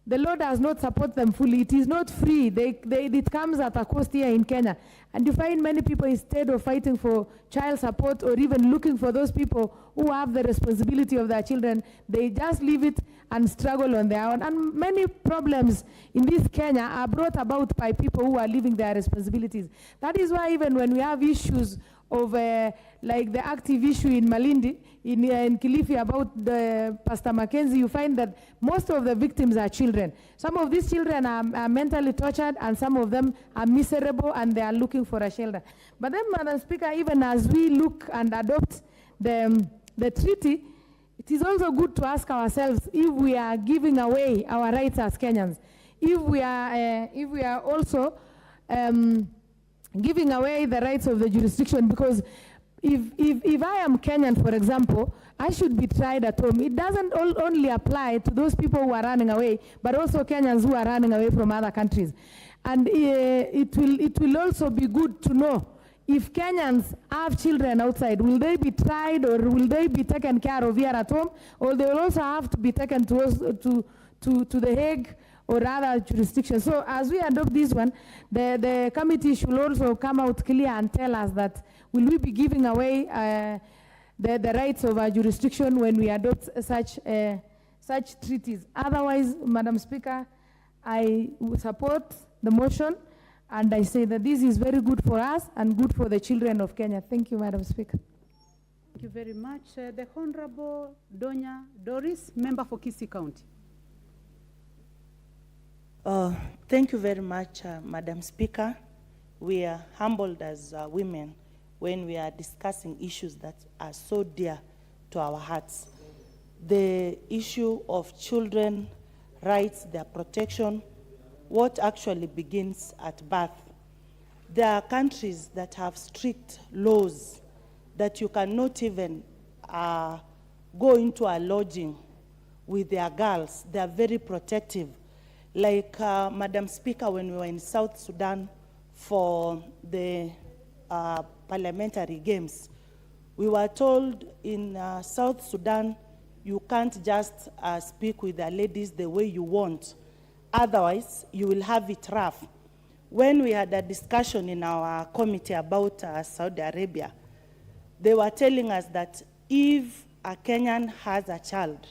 the law does not support them fully. It is not free. It comes at a cost here in Kenya. And you find many people, instead of fighting for child support or even looking for those people who have the responsibility of their children, they just leave it and struggle on their own. And many problems in this Kenya are brought about by people who are leaving their responsibilities. That is why even when we have issues of like the active issue in Malindi, in Kilifi about the Pastor Mackenzie, you find that most of the victims are children. Some of these children are mentally tortured, and some of them are miserable, and they are looking for a shelter. But then, Madam Speaker, even as we look and adopt the treaty, it is also good to ask ourselves if we are giving away our rights as Kenyans, if we are also giving away the rights of the jurisdiction, because if I am Kenyan, for example, I should be tried at home. It doesn't only apply to those people who are running away, but also Kenyans who are running away from other countries. And it will also be good to know if Kenyans have children outside, will they be tried or will they be taken care of here at home, or they will also have to be taken to The Hague or other jurisdictions. So as we adopt this one, the committee should also come out clear and tell us that will we be giving away the rights of our jurisdiction when we adopt such treaties. Otherwise, Madam Speaker, I would support the motion, and I say that this is very good for us and good for the children of Kenya. Thank you, Madam Speaker.
Thank you very much. The Honorable Donya Doris, member for Kisii County.
Thank you very much, Madam Speaker. We are humbled as women when we are discussing issues that are so dear to our hearts. The issue of children rights, their protection, what actually begins at birth. There are countries that have strict laws that you cannot even go into a lodging with their girls. They are very protective. Like Madam Speaker, when we were in South Sudan for the parliamentary games, we were told in South Sudan, you can't just speak with the ladies the way you want. Otherwise, you will have it rough. When we had a discussion in our committee about Saudi Arabia, they were telling us that if a Kenyan has a child,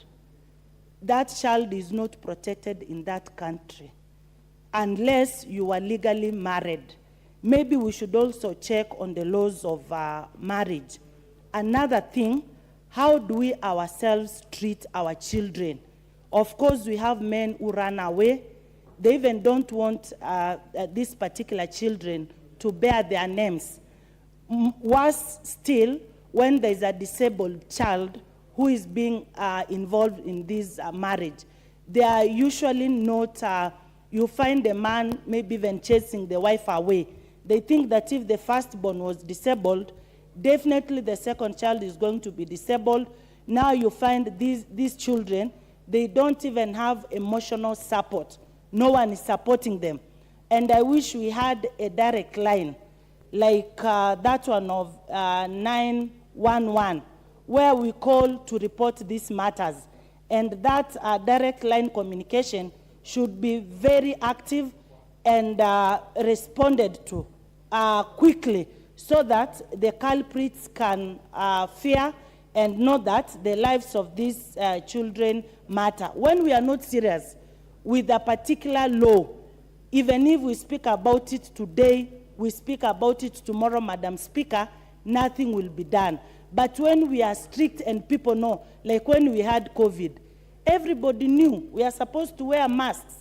that child is not protected in that country unless you are legally married. Maybe we should also check on the laws of marriage. Another thing, how do we ourselves treat our children? Of course, we have men who run away. They even don't want these particular children to bear their names. Worse still, when there's a disabled child who is being involved in this marriage, they are usually not, you find a man maybe even chasing the wife away. They think that if the firstborn was disabled, definitely the second child is going to be disabled. Now you find these children, they don't even have emotional support. No one is supporting them. And I wish we had a direct line, like that one of 911, where we call to report these matters. And that direct line communication should be very active and responded to quickly, so that the culprits can fear and know that the lives of these children matter. When we are not serious with a particular law, even if we speak about it today, we speak about it tomorrow, Madam Speaker, nothing will be done. But when we are strict and people know, like when we had COVID, everybody knew we are supposed to wear masks.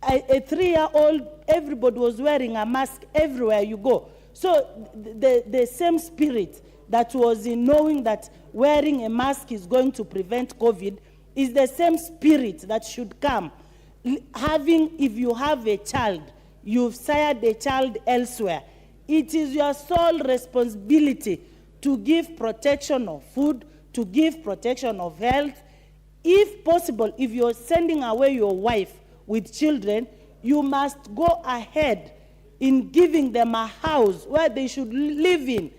A 3-year-old, everybody was wearing a mask everywhere you go. So the same spirit that was in knowing that wearing a mask is going to prevent COVID is the same spirit that should come. If you have a child, you've sired a child elsewhere, it is your sole responsibility to give protection of food, to give protection of health. If possible, if you're sending away your wife with children, you must go ahead in giving them a house where they should live in.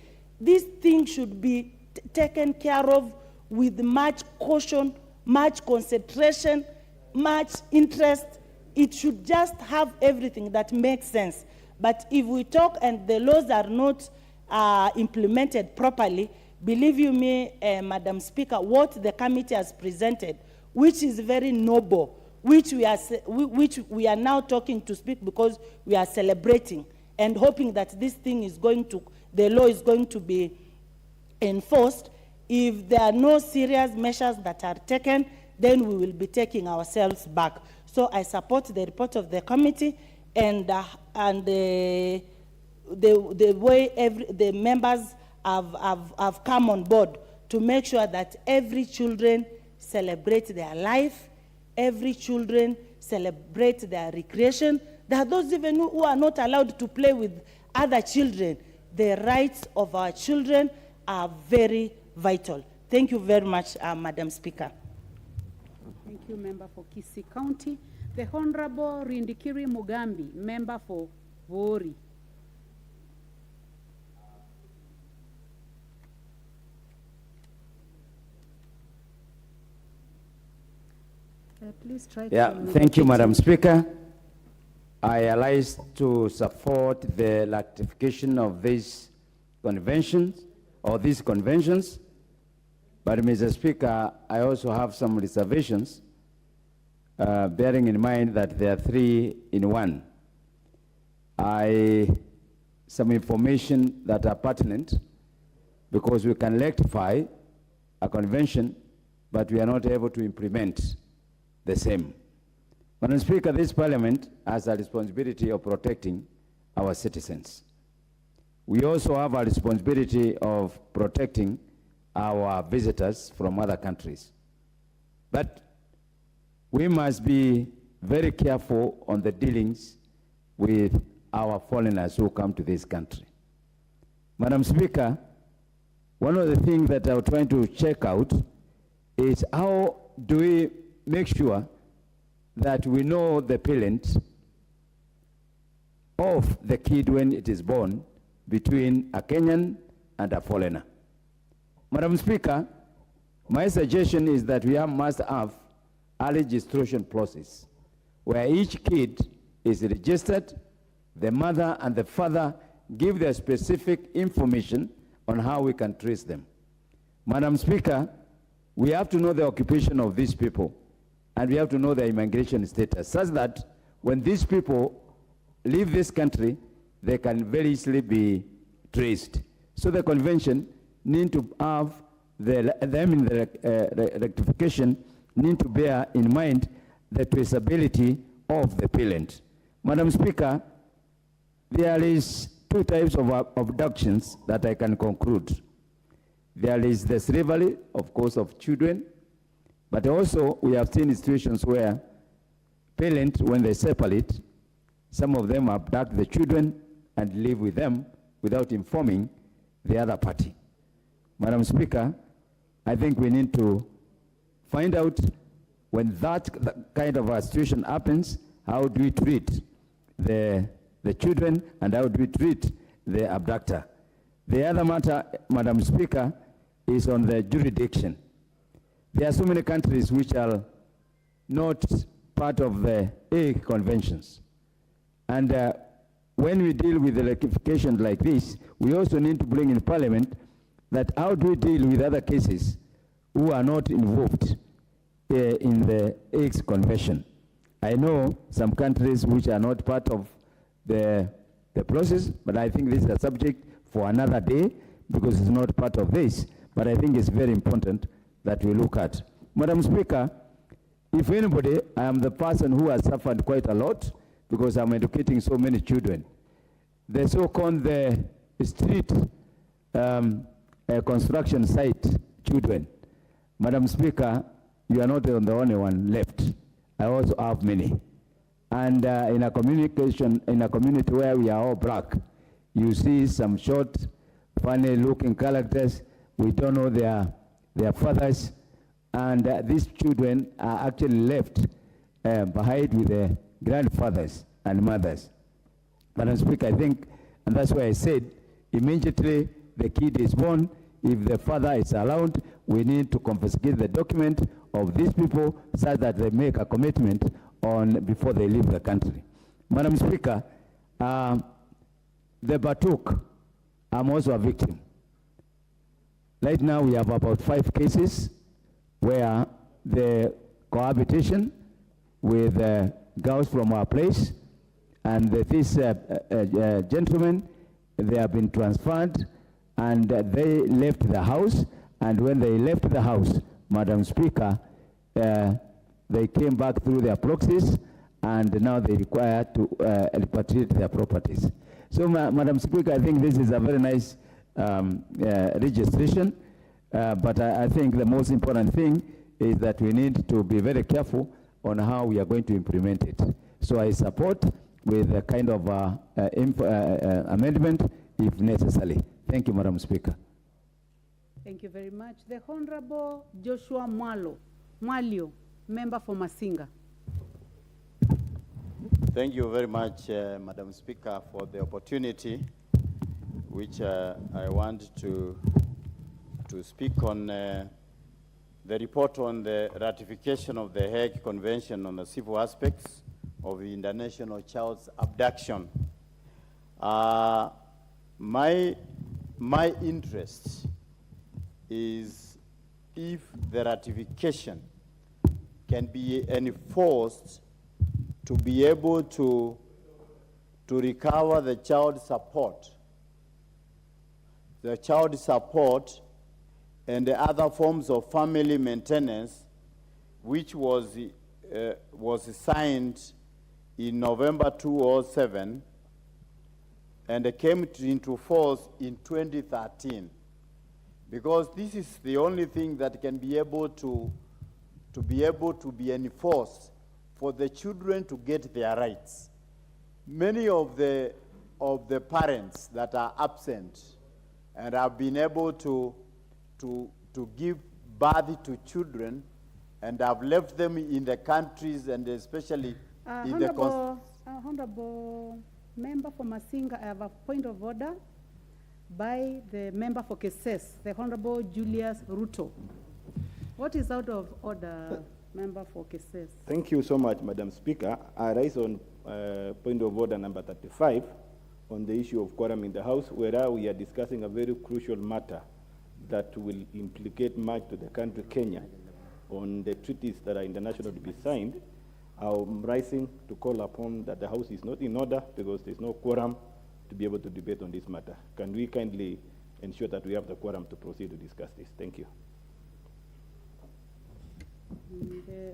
This thing should be taken care of with much caution, much concentration, much interest. It should just have everything that makes sense. But if we talk and the laws are not implemented properly, believe you me, Madam Speaker, what the committee has presented, which is very noble, which we are now talking to speak because we are celebrating and hoping that this thing is going to, the law is going to be enforced. If there are no serious measures that are taken, then we will be taking ourselves back. So I support the report of the committee and the way the members have come on board to make sure that every children celebrate their life, every children celebrate their recreation. There are those even who are not allowed to play with other children. The rights of our children are very vital. Thank you very much, Madam Speaker.
Thank you, Member for Kisii County. The Honorable Rindikiri Mugambi, Member for Vori. Please try
Yeah,
to
thank you,
locate
Madam
him.
Speaker. I rise to support the ratification of these conventions, but Mr. Speaker, I also have some reservations, bearing in mind that there are 3 in 1. Some information that are pertinent, because we can rectify a convention, but we are not able to implement the same. Madam Speaker, this Parliament has a responsibility of protecting our citizens. We also have a responsibility of protecting our visitors from other countries. But we must be very careful on the dealings with our foreigners who come to this country. Madam Speaker, one of the things that I'm trying to check out is how do we make sure that we know the parent of the kid when it is born between a Kenyan and a foreigner. Madam Speaker, my suggestion is that we must have a registration process where each kid is registered, the mother and the father give their specific information on how we can trace them. Madam Speaker, we have to know the occupation of these people, and we have to know their immigration status, such that when these people leave this country, they can very easily be traced. So the convention need to have the rectification need to bear in mind the traceability of the parent. Madam Speaker, there is 2 types of abductions that I can conclude. There is the slavery, of course, of children, but also we have seen situations where parents, when they separate, some of them abduct the children and live with them without informing the other party. Madam Speaker, I think we need to find out when that kind of a situation happens, how do we treat the children and how do we treat the abductor. The other matter, Madam Speaker, is on the jurisdiction. There are so many countries which are not part of the Hague Conventions. And when we deal with the rectification like this, we also need to bring in Parliament that how do we deal with other cases who are not involved in the Hague Convention. I know some countries which are not part of the process, but I think this is a subject for another day because it's not part of this, but I think it's very important that we look at. Madam Speaker, if anybody, I am the person who has suffered quite a lot because I'm educating so many children. The so-called the street construction site children. Madam Speaker, you are not the only one left. I also have many. And in a community where we are all black, you see some short, funny-looking characters. We don't know their fathers, and these children are actually left behind with their grandfathers and mothers. Madam Speaker, I think, and that's why I said, immediately the kid is born, if the father is allowed, we need to confiscate the document of these people so that they make a commitment on before they leave the country. Madam Speaker, the Batuk, I'm also a victim. Right now we have about 5 cases where the cohabitation with girls from our place and this gentlemen, they have been transferred and they left the house, and when they left the house, Madam Speaker, they came back through their proxies and now they require to repatriate their properties. So Madam Speaker, I think this is a very nice registration, but I think the most important thing is that we need to be very careful on how we are going to implement it. So I support with a kind of amendment if necessary. Thank you, Madam Speaker.
Thank you very much. The Honorable Joshua Mwalio, member for Masinga.
Thank you very much, Madam Speaker, for the opportunity which I want to speak on the report on the ratification of the Hague Convention on the civil aspects of international child abduction. My interest is if the ratification can be enforced to be able to recover the child support and the other forms of family maintenance, which was signed in November 2007 and came into force in 2013. Because this is the only thing that can be able to be enforced for the children to get their rights. Many of the parents that are absent and have been able to give birth to children and have left them in the countries and especially in the
Honorable Member for Masinga, I have a point of order by the member for Keses, the Honorable Julius Ruto. What is out of order, member for Keses?
Thank you so much, Madam Speaker. I rise on point of order number 35 on the issue of quorum in the House, where we are discussing a very crucial matter that will implicate much to the country Kenya on the treaties that are international to be signed. I'm rising to call upon that the House is not in order because there's no quorum to be able to debate on this matter. Can we kindly ensure that we have the quorum to proceed to discuss this? Thank you.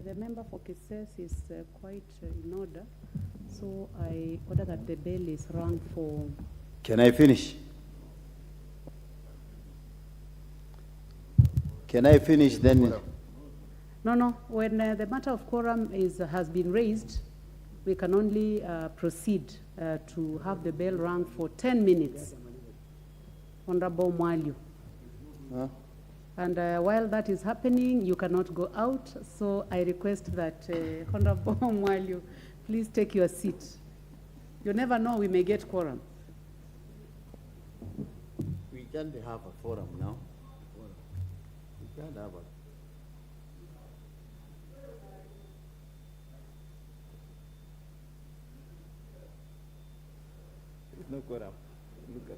The member for Keses is quite in order, so I order that the bell is rung for...
Can I finish? Can I finish then?
No. When the matter of quorum has been raised, we can only proceed to have the bell rung for 10 minutes. Honorable Mwaliu.
Huh?
And while that is happening, you cannot go out. So I request that Honorable Mwaliu, please take your seat. You never know, we may get quorum.
We can't have a forum now. We can't have a...
There's no quorum. Look at it.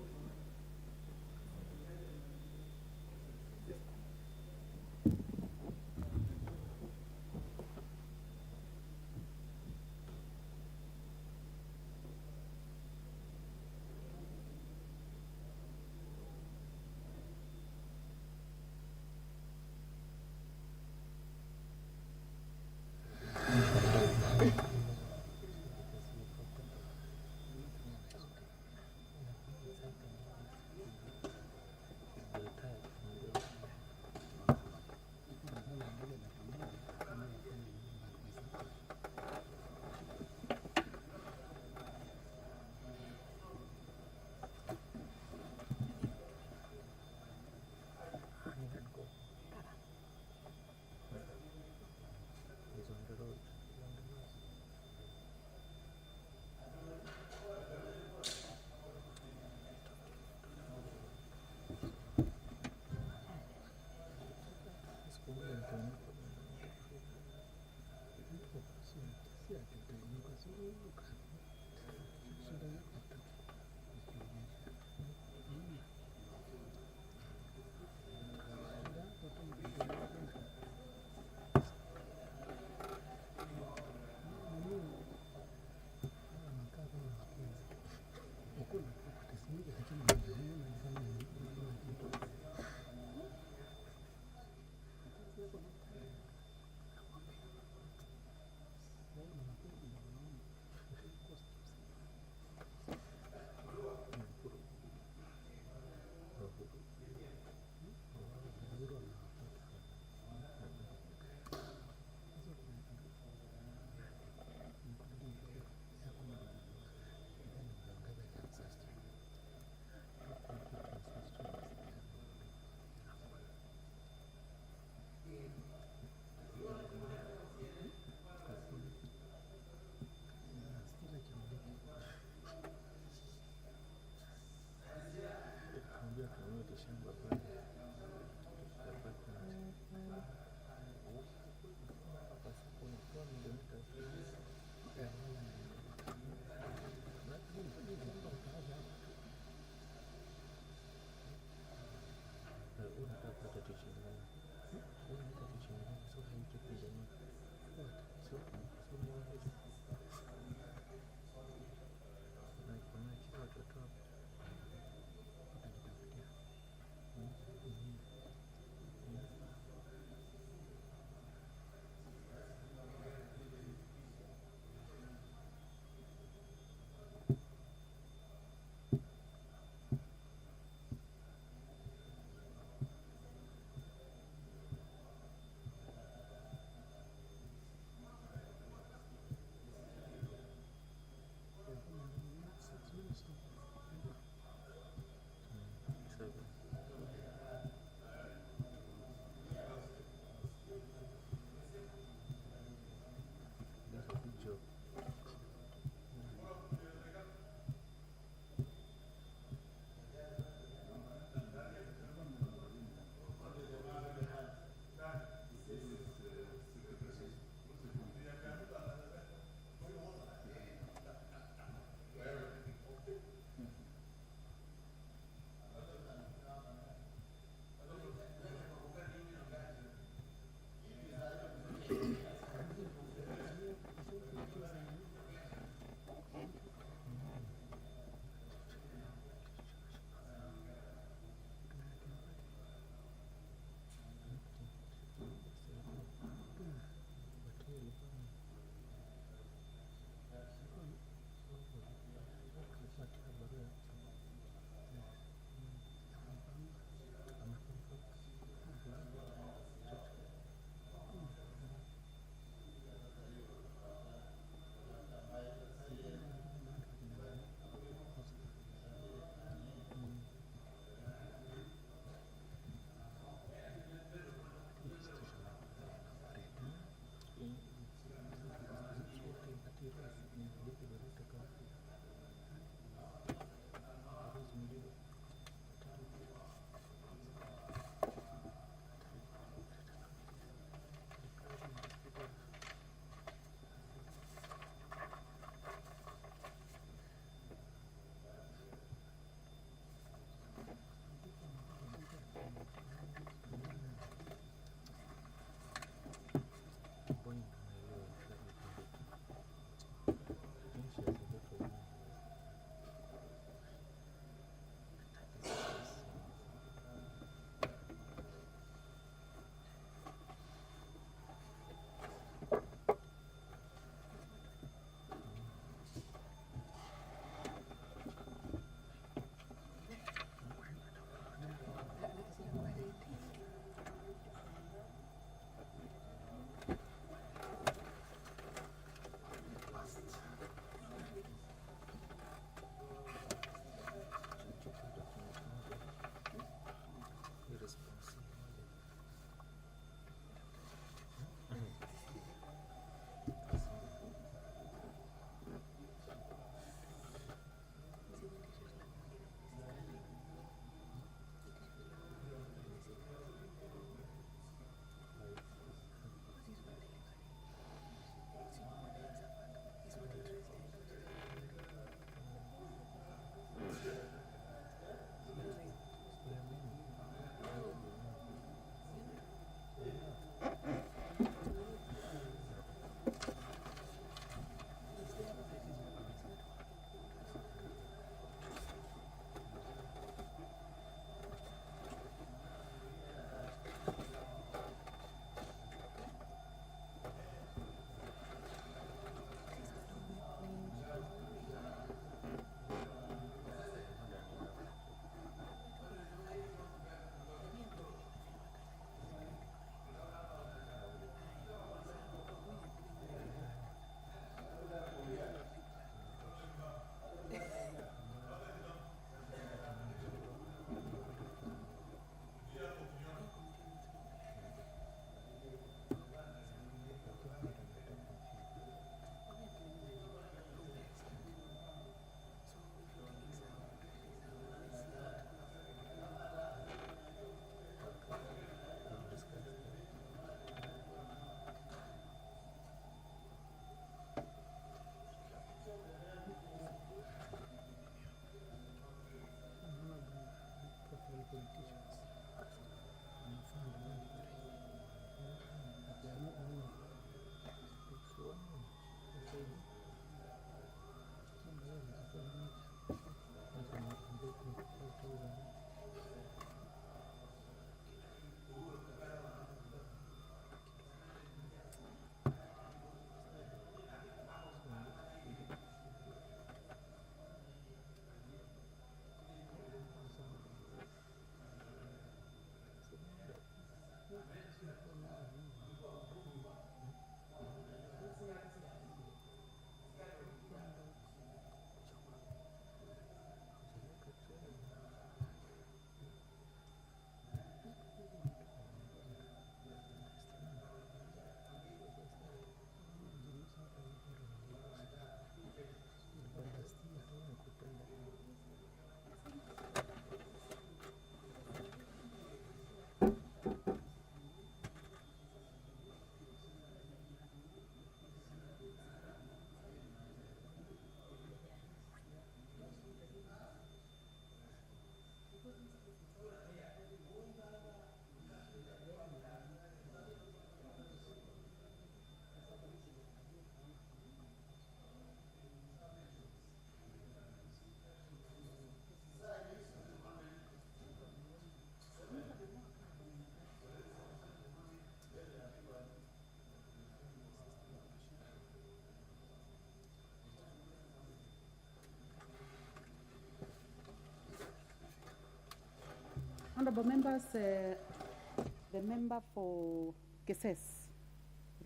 Honorable members, the member for Keses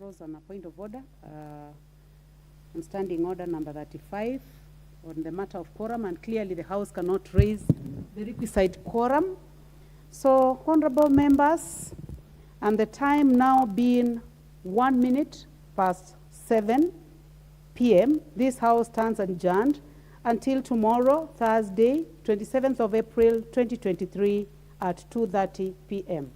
rose on a point of order on standing order number 35 on the matter of quorum, and clearly the House cannot raise the requisite quorum. So, honorable members, and the time now being 1 minute past 7 p.m., this House stands adjourned until tomorrow, Thursday, 27th of April, 2023 at 2:30 p.m.